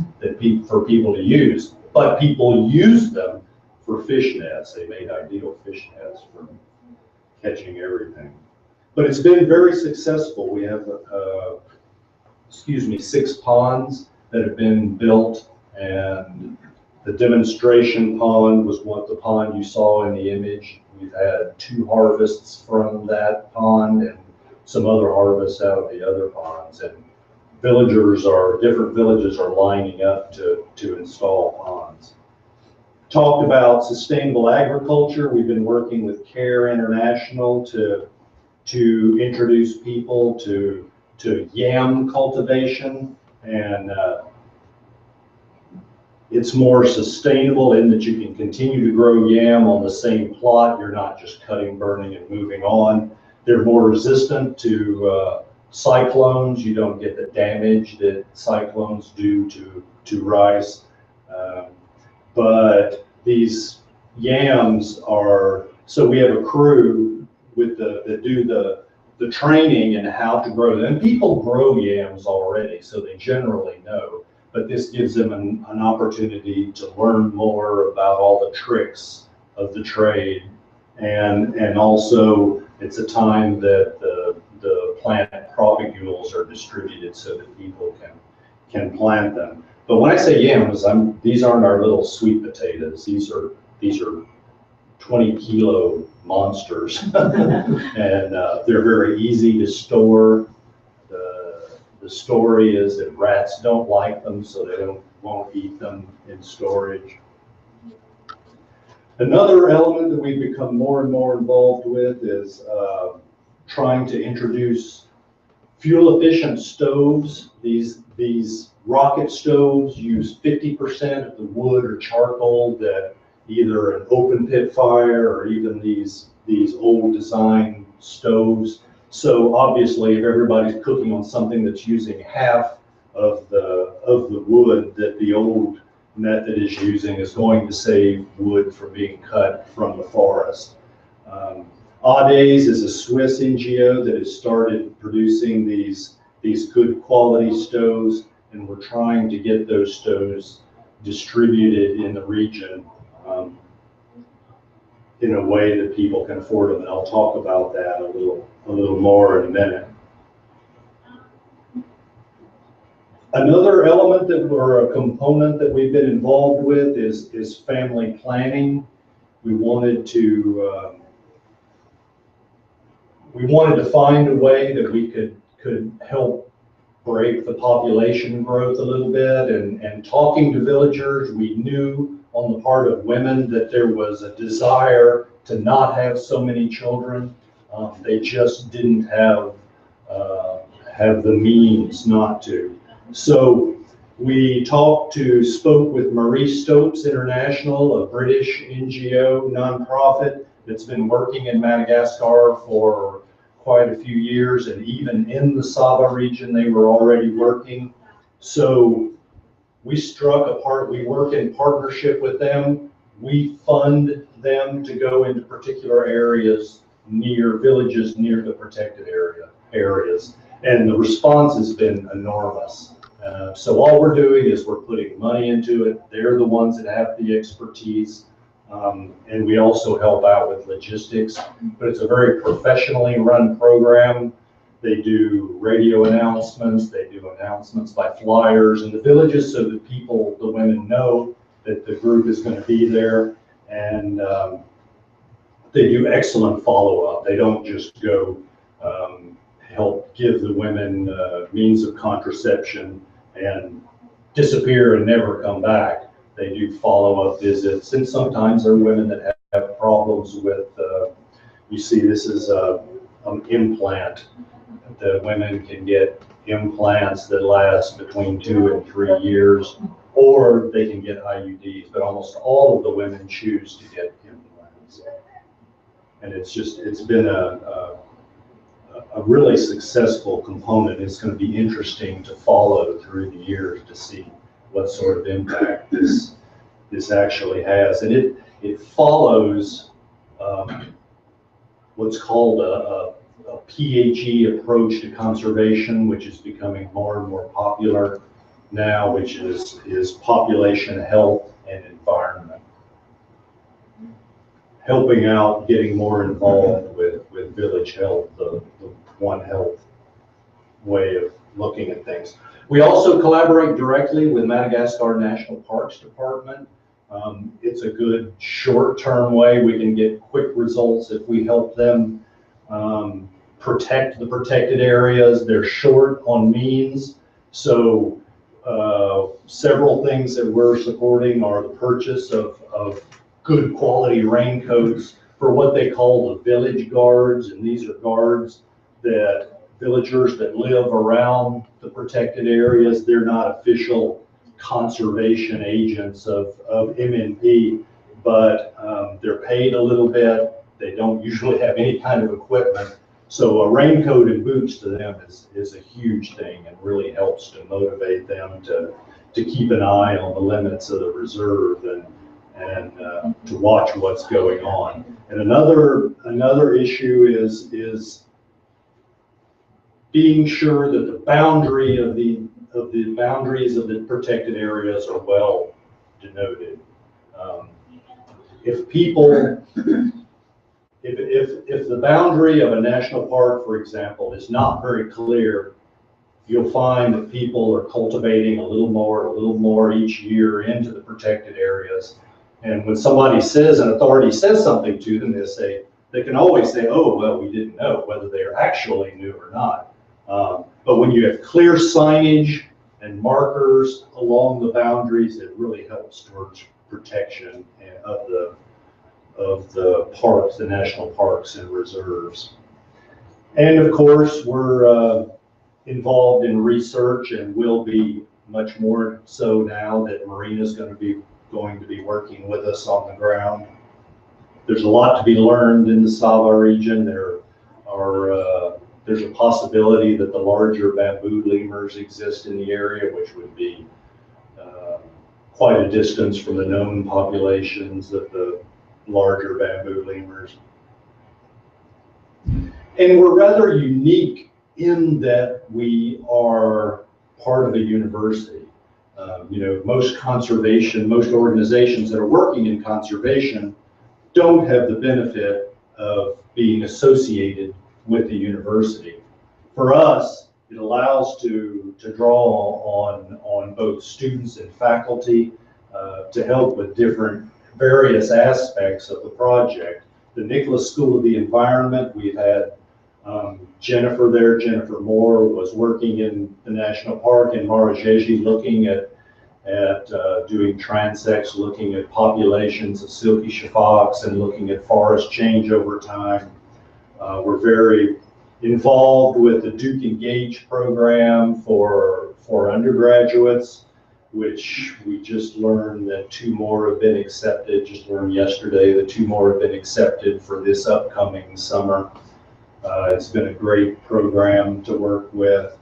for people to use, but people used them for fish nets. They made ideal fish nets for catching everything. But it's been very successful. We have 6 ponds that have been built, and the demonstration pond was the pond you saw in the image. We've had 2 harvests from that pond and some other harvests out of the other ponds. And different villages are lining up to install ponds. Talked about sustainable agriculture. We've been working with CARE International to introduce people to yam cultivation, and it's more sustainable in that you can continue to grow yam on the same plot. You're not just cutting, burning, and moving on. They're more resistant to cyclones. You don't get the damage that cyclones do to rice. But these yams are, so we have a crew that do the training and how to grow them. People grow yams already, so they generally know. But this gives them an opportunity to learn more about all the tricks of the trade. And also it's a time that the plant propagules are distributed so that people can plant them. But when I say yams, these aren't our little sweet potatoes. These are 20-kilo monsters, and they're very easy to store. The story is that rats don't like them, so they won't eat them in storage. Another element that we've become more and more involved with is trying to introduce Fuel efficient stoves, these rocket stoves use 50% of the wood or charcoal that either an open pit fire or even these old design stoves. So obviously if everybody's cooking on something that's using half of the wood that the old method is using, is going to save wood from being cut from the forest. Audays is a Swiss NGO that has started producing these good quality stoves, and we're trying to get those stoves distributed in the region in a way that people can afford them. And I'll talk about that a little more in a minute. Another element or a component that we've been involved with is family planning. We wanted to find a way that we could help break the population growth a little bit, and talking to villagers, we knew on the part of women that there was a desire to not have so many children. They just didn't have the means not to. So we spoke with Marie Stopes International, a British NGO nonprofit that's been working in Madagascar for quite a few years, and even in the SAVA region they were already working. So we we work in partnership with them. We fund them to go into particular areas villages near the protected areas. And the response has been enormous. So all we're doing is we're putting money into it. They're the ones that have the expertise. And we also help out with logistics, but it's a very professionally run program. They do radio announcements, they do announcements by flyers in the villages so that the women know that the group is going to be there. And they do excellent follow-up. They don't just go help give the women means of contraception and disappear and never come back. They do follow-up visits, and sometimes there are women that have problems with, you see this is an implant. The women can get implants that last between 2 and 3 years, or they can get IUDs, but almost all of the women choose to get implants. And it's been a really successful component. It's going to be interesting to follow through the years to see what sort of impact this actually has. And it follows what's called a PHE approach to conservation, which is becoming more and more popular now, which is population health and environment. Helping out, getting more involved with village health, the One Health way of looking at things. We also collaborate directly with Madagascar National Parks Department. It's a good short-term way we can get quick results if we help them protect the protected areas. They're short on means, so several things that we're supporting are the purchase of good quality raincoats for what they call the village guards, and these are guards that villagers that live around the protected areas. They're not official conservation agents of MNP, but they're paid a little bit. They don't usually have any kind of equipment. So a raincoat and boots to them is a huge thing, and really helps to motivate them to keep an eye on the limits of the reserve and to watch what's going on. And another issue is being sure that the boundary of the boundaries of the protected areas are well denoted. If the boundary of a national park, for example, is not very clear, you'll find that people are cultivating a little more each year into the protected areas. And when an authority says something to them, they can always say, oh, well, we didn't know whether they're actually new or not. But when you have clear signage and markers along the boundaries, it really helps towards protection of the parks, the national parks and reserves. And of course, we're involved in research and will be much more so now that Marina's going to be working with us on the ground. There's a lot to be learned in the SAVA region. There's a possibility that the larger bamboo lemurs exist in the area, which would be quite a distance from the known populations of the larger bamboo lemurs. And we're rather unique in that we are part of a university. Most organizations that are working in conservation don't have the benefit of being associated with the university. For us, it allows to draw on both students and faculty to help with various aspects of the project. The Nicholas School of the Environment, we've had Jennifer there. Jennifer Moore was working in the national park in Marajeji, looking at doing transects, looking at populations of silky shafox and looking at forest change over time. We're very involved with the Duke Engage program for undergraduates, which we just learned that 2 more have been accepted. Just learned yesterday that 2 more have been accepted for this upcoming summer. It's been a great program to work with.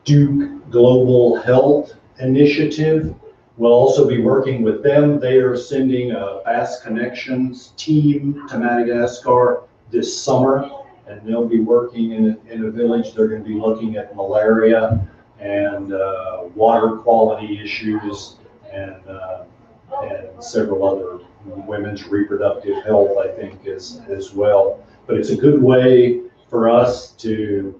Duke Global Health Initiative. We'll also be working with them. They are sending a Bass Connections team to Madagascar this summer, and they'll be working in a village. They're going to be looking at malaria and water quality issues and several other women's reproductive health, I think, as well. But it's a good way for us to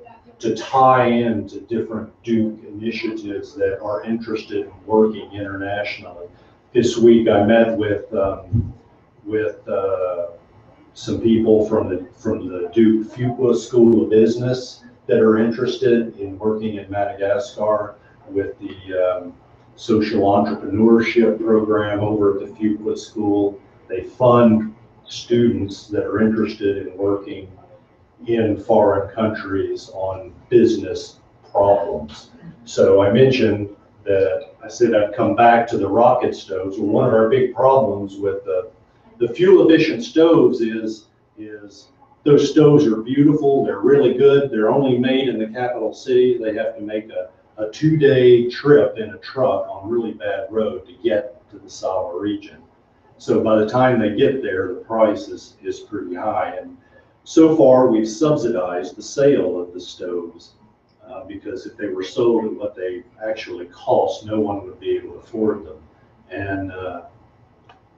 tie into different Duke initiatives that are interested in working internationally. This week I met with some people from the Duke Fuqua School of Business that are interested in working in Madagascar with the social entrepreneurship program over at the Fuqua School. They fund students that are interested in working in foreign countries on business problems. So I mentioned that I said I'd come back to the rocket stoves. Well, one of our big problems with the fuel efficient stoves is those stoves are beautiful, they're really good, they're only made in the capital city. They have to make a 2-day trip in a truck on really bad road to get to the SAVA region. So by the time they get there, the price is pretty high. And so far, we've subsidized the sale of the stoves because if they were sold at what they actually cost, no one would be able to afford them. And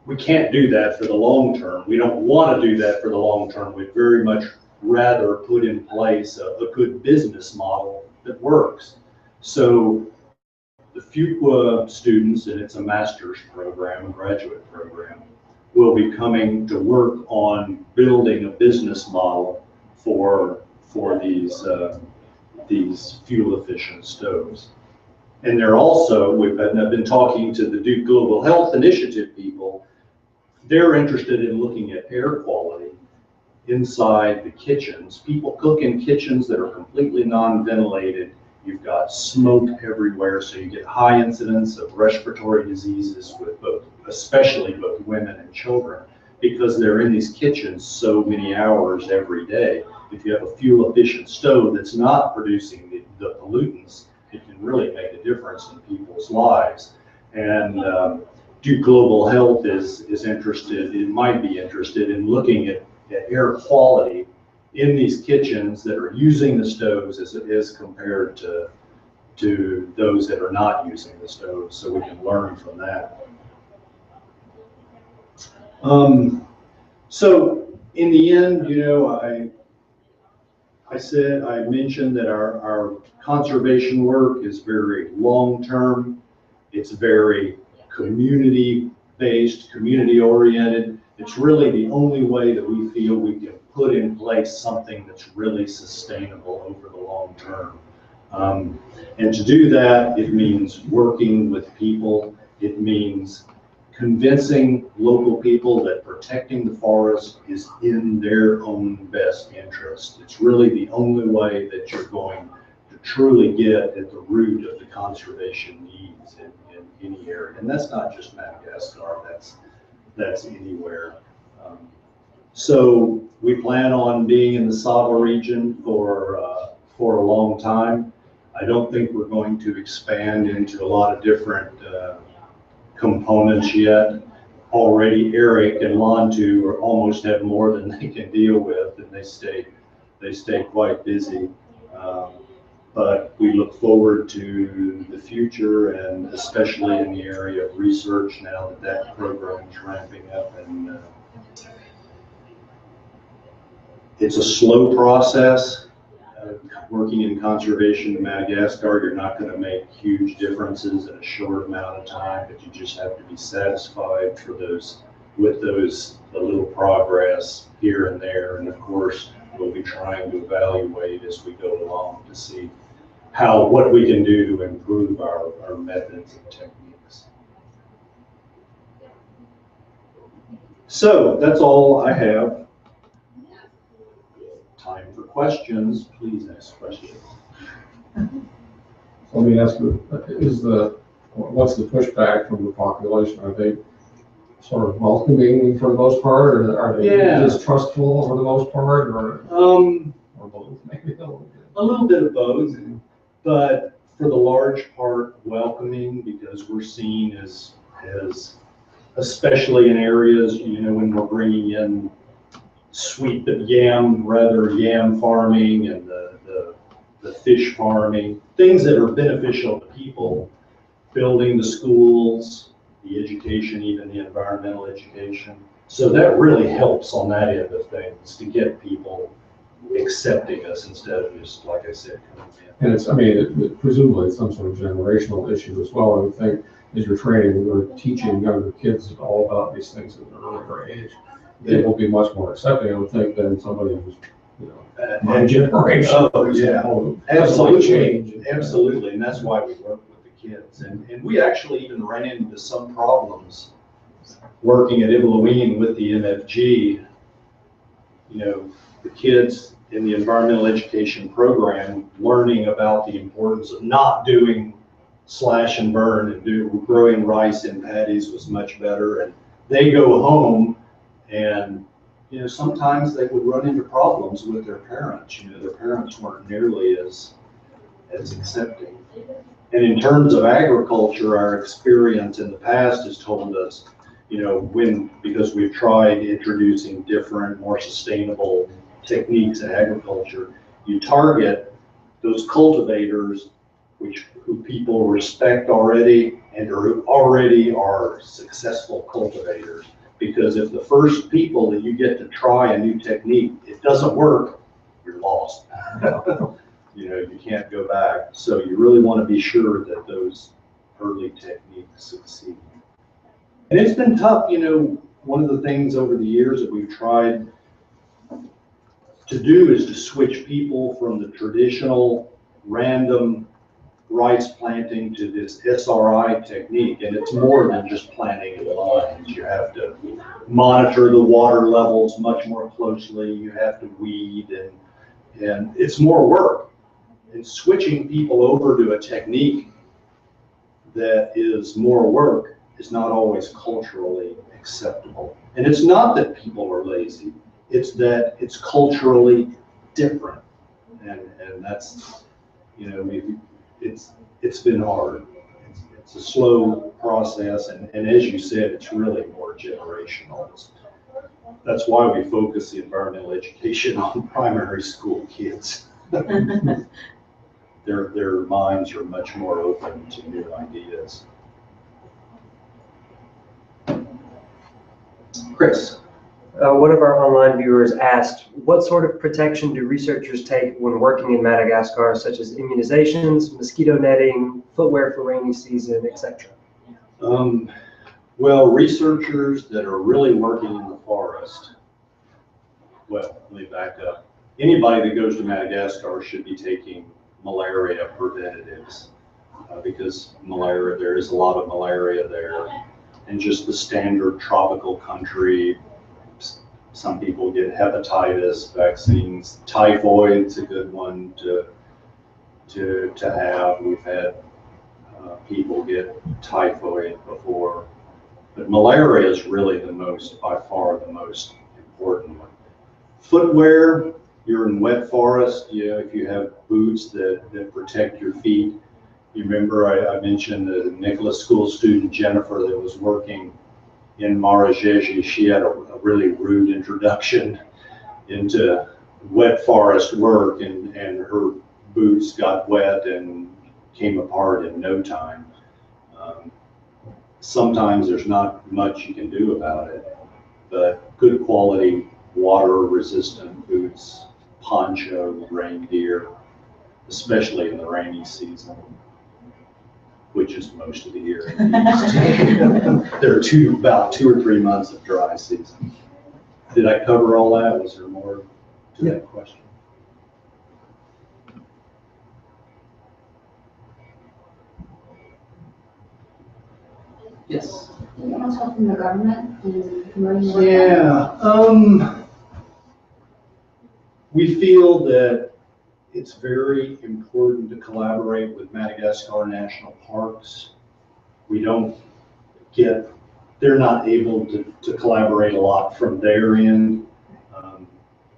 we can't do that for the long term. We don't want to do that for the long term. We'd very much rather put in place a good business model that works. So the Fuqua students, and it's a master's program, a graduate program, will be coming to work on building a business model for these fuel efficient stoves. And they're also, I've been talking to the Duke Global Health Initiative people. They're interested in looking at air quality inside the kitchens. People cook in kitchens that are completely non-ventilated. You've got smoke everywhere, so you get high incidence of respiratory diseases with especially both women and children, because they're in these kitchens so many hours every day. If you have a fuel efficient stove that's not producing the pollutants, it can really make a difference in people's lives. And Duke Global Health is interested, it might be interested in looking at air quality in these kitchens that are using the stoves as compared to those that are not using the stoves, so we can learn from that. So in the end, I mentioned that our conservation work is very long-term. It's very community-based, community-oriented. It's really the only way that we feel we can put in place something that's really sustainable over the long term. And to do that, it means working with people. It means convincing local people that protecting the forest is in their own best interest. It's really the only way that you're going to truly get at the root of the conservation needs in any area. And that's not just Madagascar, that's anywhere. So we plan on being in the SAVA region for a long time. I don't think we're going to expand into a lot of different components yet. Already Eric and Lantu are almost have more than they can deal with, and they stay quite busy. But we look forward to the future, and especially in the area of research now that program is ramping up. And it's a slow process. Working in conservation in Madagascar, you're not going to make huge differences in a short amount of time, but you just have to be satisfied with the little progress here and there. And of course, we'll be trying to evaluate as we go along to see what we can do to improve our methods and techniques. So that's all I have. Time for questions. Please ask questions. Let me ask you, what's the pushback from the population? Are they sort of welcoming for the most part, or are they distrustful for the most part, or both? Maybe a little bit of both, but for the large part, welcoming, because we're seen as especially in areas, when we're bringing in yam farming and the fish farming, things that are beneficial to people, building the schools, the education, even the environmental education. So that really helps on that end of things to get people accepting us instead of just, like I said, coming in. And presumably it's some sort of generational issue as well. I would think as you're training or teaching younger kids all about these things at an earlier age, they will be much more accepting, I would think, than somebody who's, my generation. Oh, yeah, absolutely. Absolutely, and that's why we work with the kids. And we actually even ran into some problems working at Ivalaween with the MFG. The kids in the environmental education program learning about the importance of not doing slash and burn and growing rice in paddies was much better. And they go home and sometimes they would run into problems with their parents. Their parents weren't nearly as accepting. And in terms of agriculture, our experience in the past has told us, because we've tried introducing different, more sustainable techniques in agriculture, you target those cultivators who people respect already and who already are successful cultivators. Because if the first people that you get to try a new technique, it doesn't work, you're lost. You can't go back. So you really want to be sure that those early techniques succeed. And it's been tough. One of the things over the years that we've tried to do is to switch people from the traditional random rice planting to this SRI technique, and it's more than just planting in lines. You have to monitor the water levels much more closely. You have to weed, and it's more work. And switching people over to a technique that is more work is not always culturally acceptable. And it's not that people are lazy; it's that it's culturally different, and that's it's been hard. It's a slow process, and as you said, it's really more generational. That's why we focus the environmental education on primary school kids. Their minds are much more open to new ideas. Chris. One of our online viewers asked, what sort of protection do researchers take when working in Madagascar, such as immunizations, mosquito netting, footwear for rainy season, etc.? Well, researchers that are really working in the forest, well, let me back up. Anybody that goes to Madagascar should be taking malaria preventatives because there is a lot of malaria there, and just the standard tropical country. Some people get hepatitis vaccines. Typhoid's a good one to have. We've had people get typhoid before, but malaria is really by far the most important one. Footwear, you're in wet forest, if you have boots that protect your feet. You remember I mentioned the Nicholas School student Jennifer that was working in Madagascar. She had a really rude introduction into wet forest work, and her boots got wet and came apart in no time. Sometimes there's not much you can do about it, but good quality water resistant boots, poncho, reindeer, especially in the rainy season, which is most of the year. There are about 2 or 3 months of dry season. Did I cover all that? Was there more to that question? Yes. Do you want help from the government in promoting work? Yeah, we feel that it's very important to collaborate with Madagascar National Parks. They're not able to collaborate a lot from their end,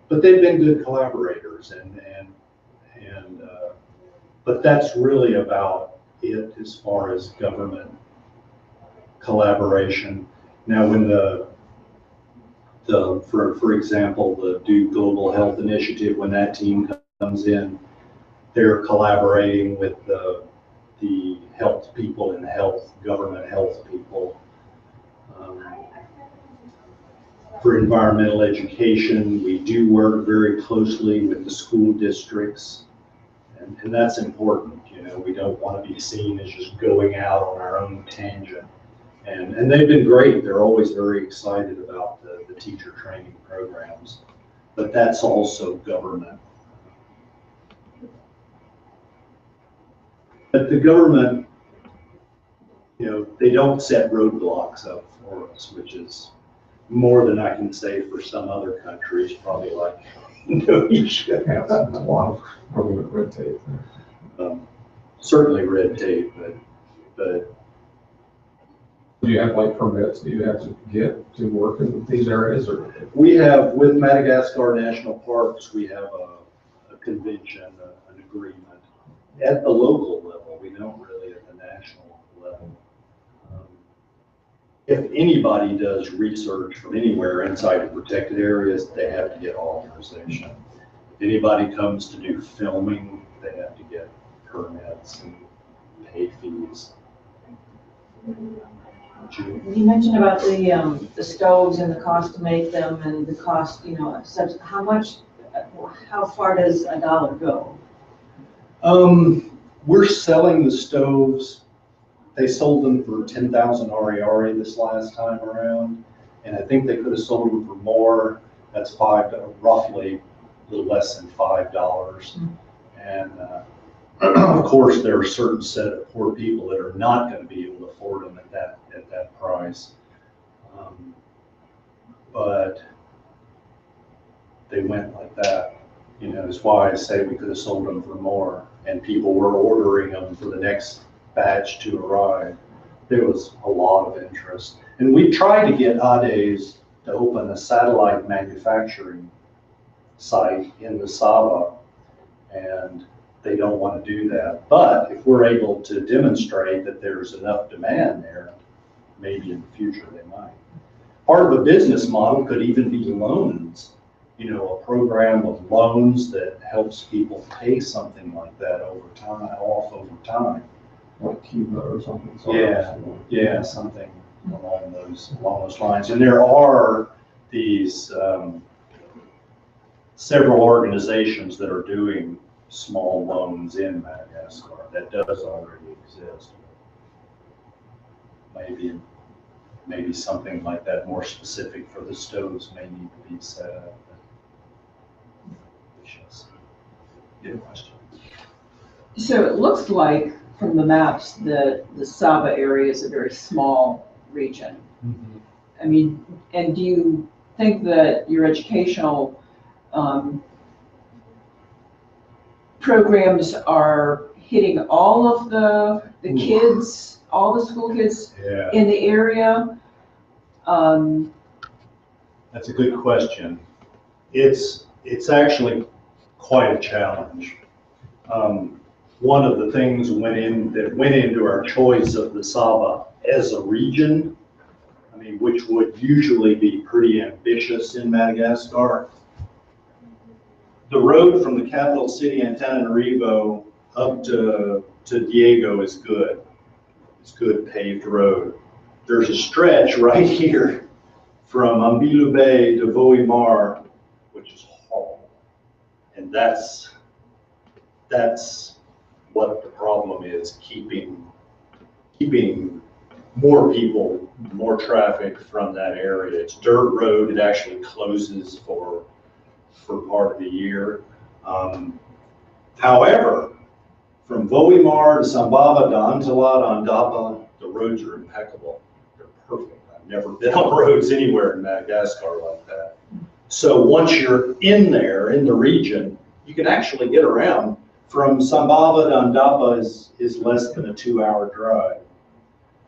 but they've been good collaborators, but that's really about it as far as government collaboration. Now, when for example, the Duke Global Health Initiative, when that team comes in, they're collaborating with the health people and government health people. For environmental education, we do work very closely with the school districts, and that's important. We don't want to be seen as just going out on our own tangent. And they've been great. They're always very excited about the teacher training programs, but that's also government. But the government, they don't set roadblocks up for us, which is more than I can say for some other countries, probably like Indonesia. Yeah, that's a lot of government red tape. Certainly red tape, but Do you have like permits that you have to get to work in these areas, or? we have, with Madagascar National Parks, we have a convention, an agreement at the local level. We don't really at the national level. If anybody does research from anywhere inside of protected areas, they have to get authorization. If anybody comes to do filming, they have to get permits and pay fees. You mentioned about the stoves and the cost to make them and the cost, how far does a dollar go? We're selling the stoves. They sold them for 10,000 RERE this last time around, and I think they could have sold them for more. That's roughly a little less than $5. And of course, there are a certain set of poor people that are not going to be able to afford them at that price. But they went like that. That's why I say we could have sold them for more, and people were ordering them for the next batch to arrive. There was a lot of interest. And we tried to get ADES to open a satellite manufacturing site in the SAVA, and they don't want to do that. But if we're able to demonstrate that there's enough demand there, maybe in the future they might. Part of a business model could even be loans, a program of loans that helps people pay something like that off over time. Like Cuba or something. Yeah, something along those lines. And there are these several organizations that are doing small loans in Madagascar. That does already exist. Maybe something like that, more specific for the stoves, may need to be set up. Good question. So it looks like from the maps that the SAVA area is a very small region. Mm-hmm. I mean, and do you think that your educational programs are hitting all of the kids, all the school kids Yeah, in the area? that's a good question. It's actually quite a challenge. One of the things that went into our choice of the SAVA as a region, I mean, which would usually be pretty ambitious in Madagascar. The road from the capital city, Antananarivo, up to Diego is good. It's good paved road. There's a stretch right here from Ambilu Bay to Voimar, which is horrible. And that's what the problem is, keeping more people, more traffic from that area. It's dirt road. It actually closes for part of the year. However, from Voimar to Sambava to Antala to Andapa, the roads are impeccable. They're perfect. I've never been on roads anywhere in Madagascar like that. So once you're in there, in the region, you can actually get around. From Sambava to Andapa is less than a 2-hour drive.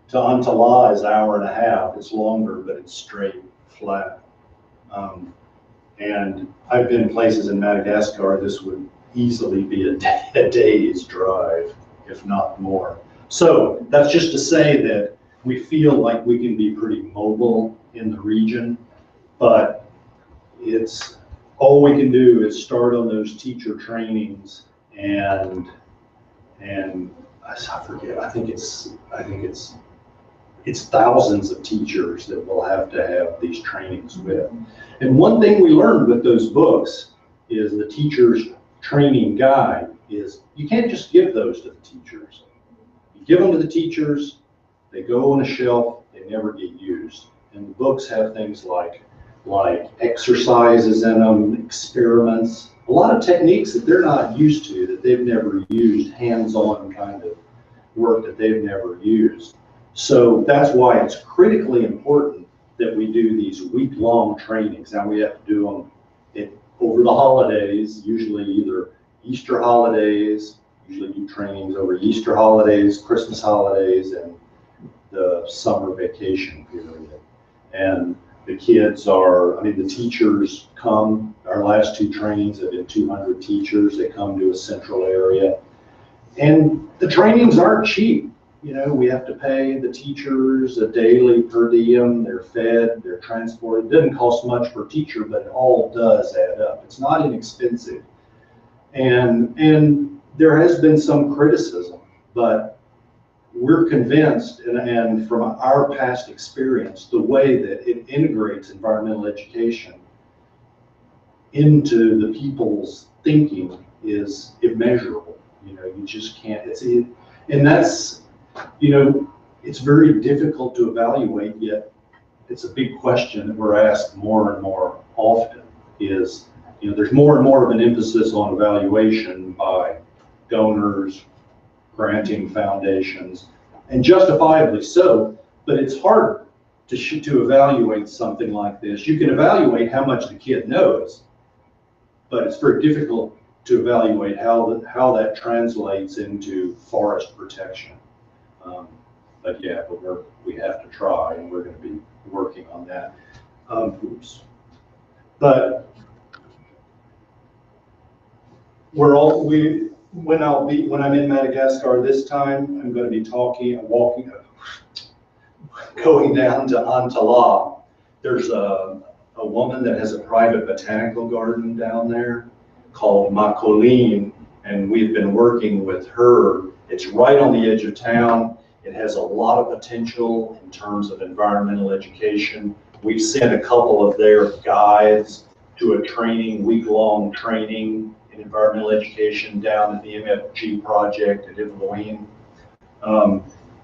To Antala is an hour and a half. It's longer, but it's straight, flat. And I've been places in Madagascar, this would easily be a day's drive, if not more. So that's just to say that we feel like we can be pretty mobile in the region, but it's all we can do is start on those teacher trainings and I forget, I think it's thousands of teachers that we'll have to have these trainings with. And one thing we learned with those books is the teacher's training guide is you can't just give those to the teachers. You give them to the teachers, they go on a shelf, they never get used. And the books have things like exercises in them, experiments, a lot of techniques that they're not used to, that they've never used, hands-on kind of work that they've never used. So that's why it's critically important that we do these week-long trainings. Now we have to do them over the holidays, usually either Easter holidays, usually do trainings over Easter holidays, Christmas holidays, and the summer vacation period. And the kids the teachers come, our last 2 trainings have been 200 teachers. They come to a central area. And the trainings aren't cheap. You know, we have to pay the teachers a daily per diem. They're fed, they're transported. It doesn't cost much per teacher, but it all does add up. It's not inexpensive. And there has been some criticism, but we're convinced, and from our past experience, the way that it integrates environmental education into the people's thinking is immeasurable. You know, you just can't, and that's, you know, it's very difficult to evaluate, yet it's a big question that we're asked more and more often is, you know, there's more and more of an emphasis on evaluation by donors, granting foundations, and justifiably so, but it's hard to evaluate something like this. You can evaluate how much the kid knows, but it's very difficult to evaluate how that translates into forest protection. But yeah, we have to try, and we're going to be working on that. But when I'm in Madagascar this time, I'm going to be going down to Antala. There's a woman that has a private botanical garden down there called Macoline, and we've been working with her. It's right on the edge of town. It has a lot of potential in terms of environmental education. We've sent a couple of their guides to a week-long training in environmental education down at the MFG project at Ivaloin.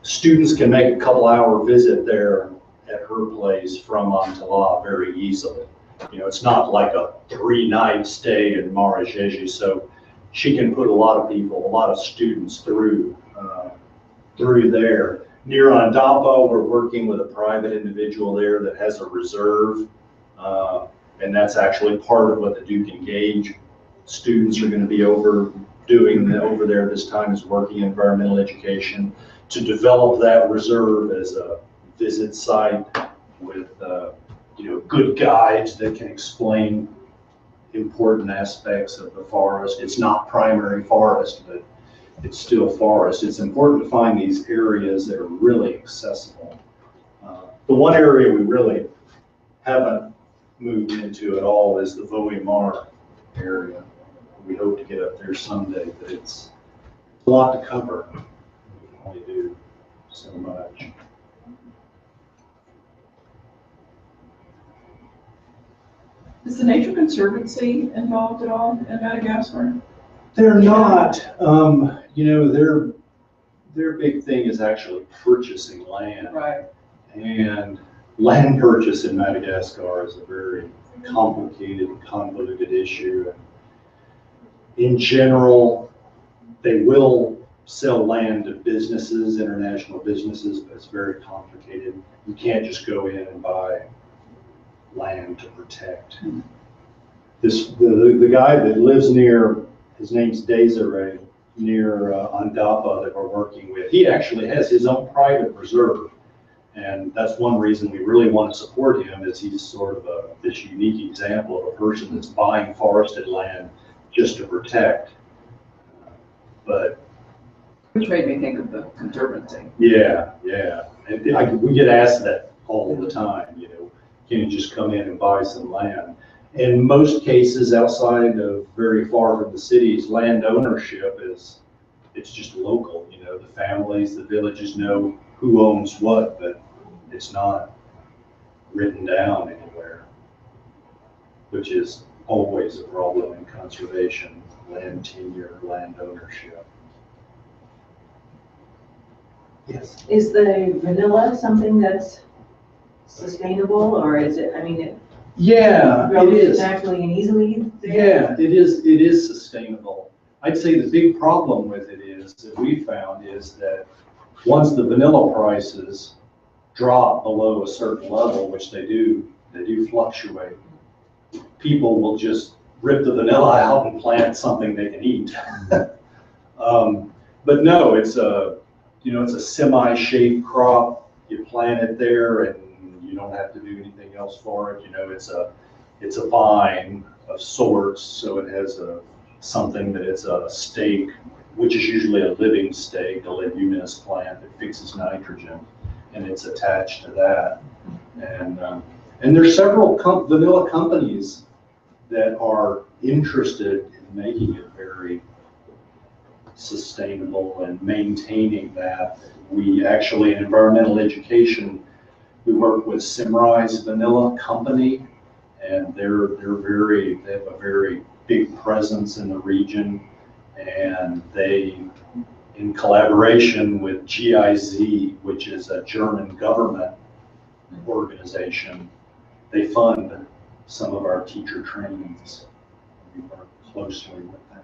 Students can make a couple-hour visit there at her place from Antala very easily. You know, it's not like a 3-night stay in Marajeji, so she can put a lot of students through there. Near Andapa, we're working with a private individual there that has a reserve, and that's actually part of what the Duke Engage students are going to be over doing over there this time is working in environmental education to develop that reserve as a visit site with, good guides that can explain important aspects of the forest. It's not primary forest, but it's still forest. It's important to find these areas that are really accessible. The one area we really haven't moved into at all is the Voie-Mar area. We hope to get up there someday, but it's a lot to cover. We can only do so much. Is the Nature Conservancy involved at all in Madagascar? They're not. Their big thing is actually purchasing land. Right. And land purchase in Madagascar is a very complicated, convoluted issue. In general, they will sell land to businesses, international businesses, but it's very complicated. You can't just go in and buy land to protect. The guy that lives near, his name's Desiree, near Andapa that we're working with, he actually has his own private reserve. And that's one reason we really want to support him, is he's sort of this unique example of a person that's buying forested land just to protect. Which made me think of the Conservancy. Yeah. And we get asked that all the time, can you just come in and buy some land? In most cases, outside of very far from the cities, land ownership it's just local. The families, the villages know who owns what, but it's not written down anywhere, which is always a problem in conservation, land tenure, land ownership. Yes. Is the vanilla something that's sustainable, or is it, Yeah, it grows is. naturally and easily? Yeah, it is sustainable. I'd say the big problem with it is that we found is that once the vanilla prices drop below a certain level, which they do fluctuate, people will just rip the vanilla out and plant something they can eat. But no, it's a semi-shaped crop. You plant it there and you don't have to do anything else for it. It's a vine of sorts, so it has something that it's a stake, which is usually a living stake, a leguminous plant that fixes nitrogen, and it's attached to that. And there's several vanilla companies that are interested in making it very sustainable and maintaining that. We actually, in environmental education, we work with Simrise Vanilla Company, and they have a very big presence in the region, and they, in collaboration with GIZ, which is a German government organization, they fund some of our teacher trainings. We work closely with them.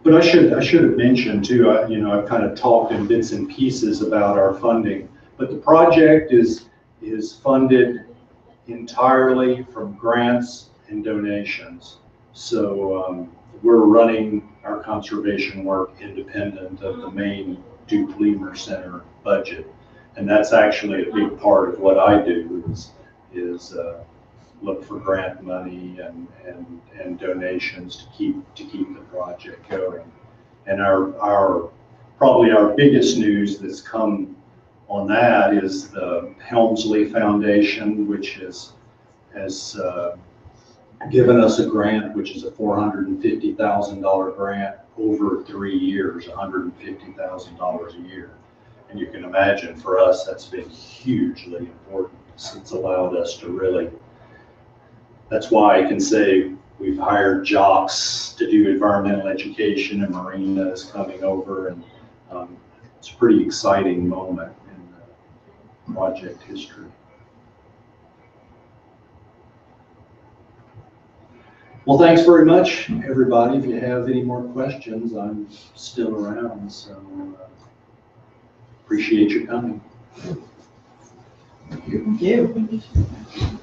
But I should have mentioned too, I've kind of talked in bits and pieces about our funding, but the project is funded entirely from grants and donations. So we're running our conservation work independent of the main Duke Lemur Center budget. And that's actually a big part of what I do is look for grant money and donations to keep the project going. And probably our biggest news that's come on that is the Helmsley Foundation, which has given us a grant, which is a $450,000 grant over 3 years, $150,000 a year. And you can imagine for us, that's been hugely important. It's allowed us to really, that's why I can say we've hired jocks to do environmental education, and Marina is coming over, and it's a pretty exciting moment in project history. Well, thanks very much, everybody. If you have any more questions, I'm still around, so appreciate your coming. Thank you.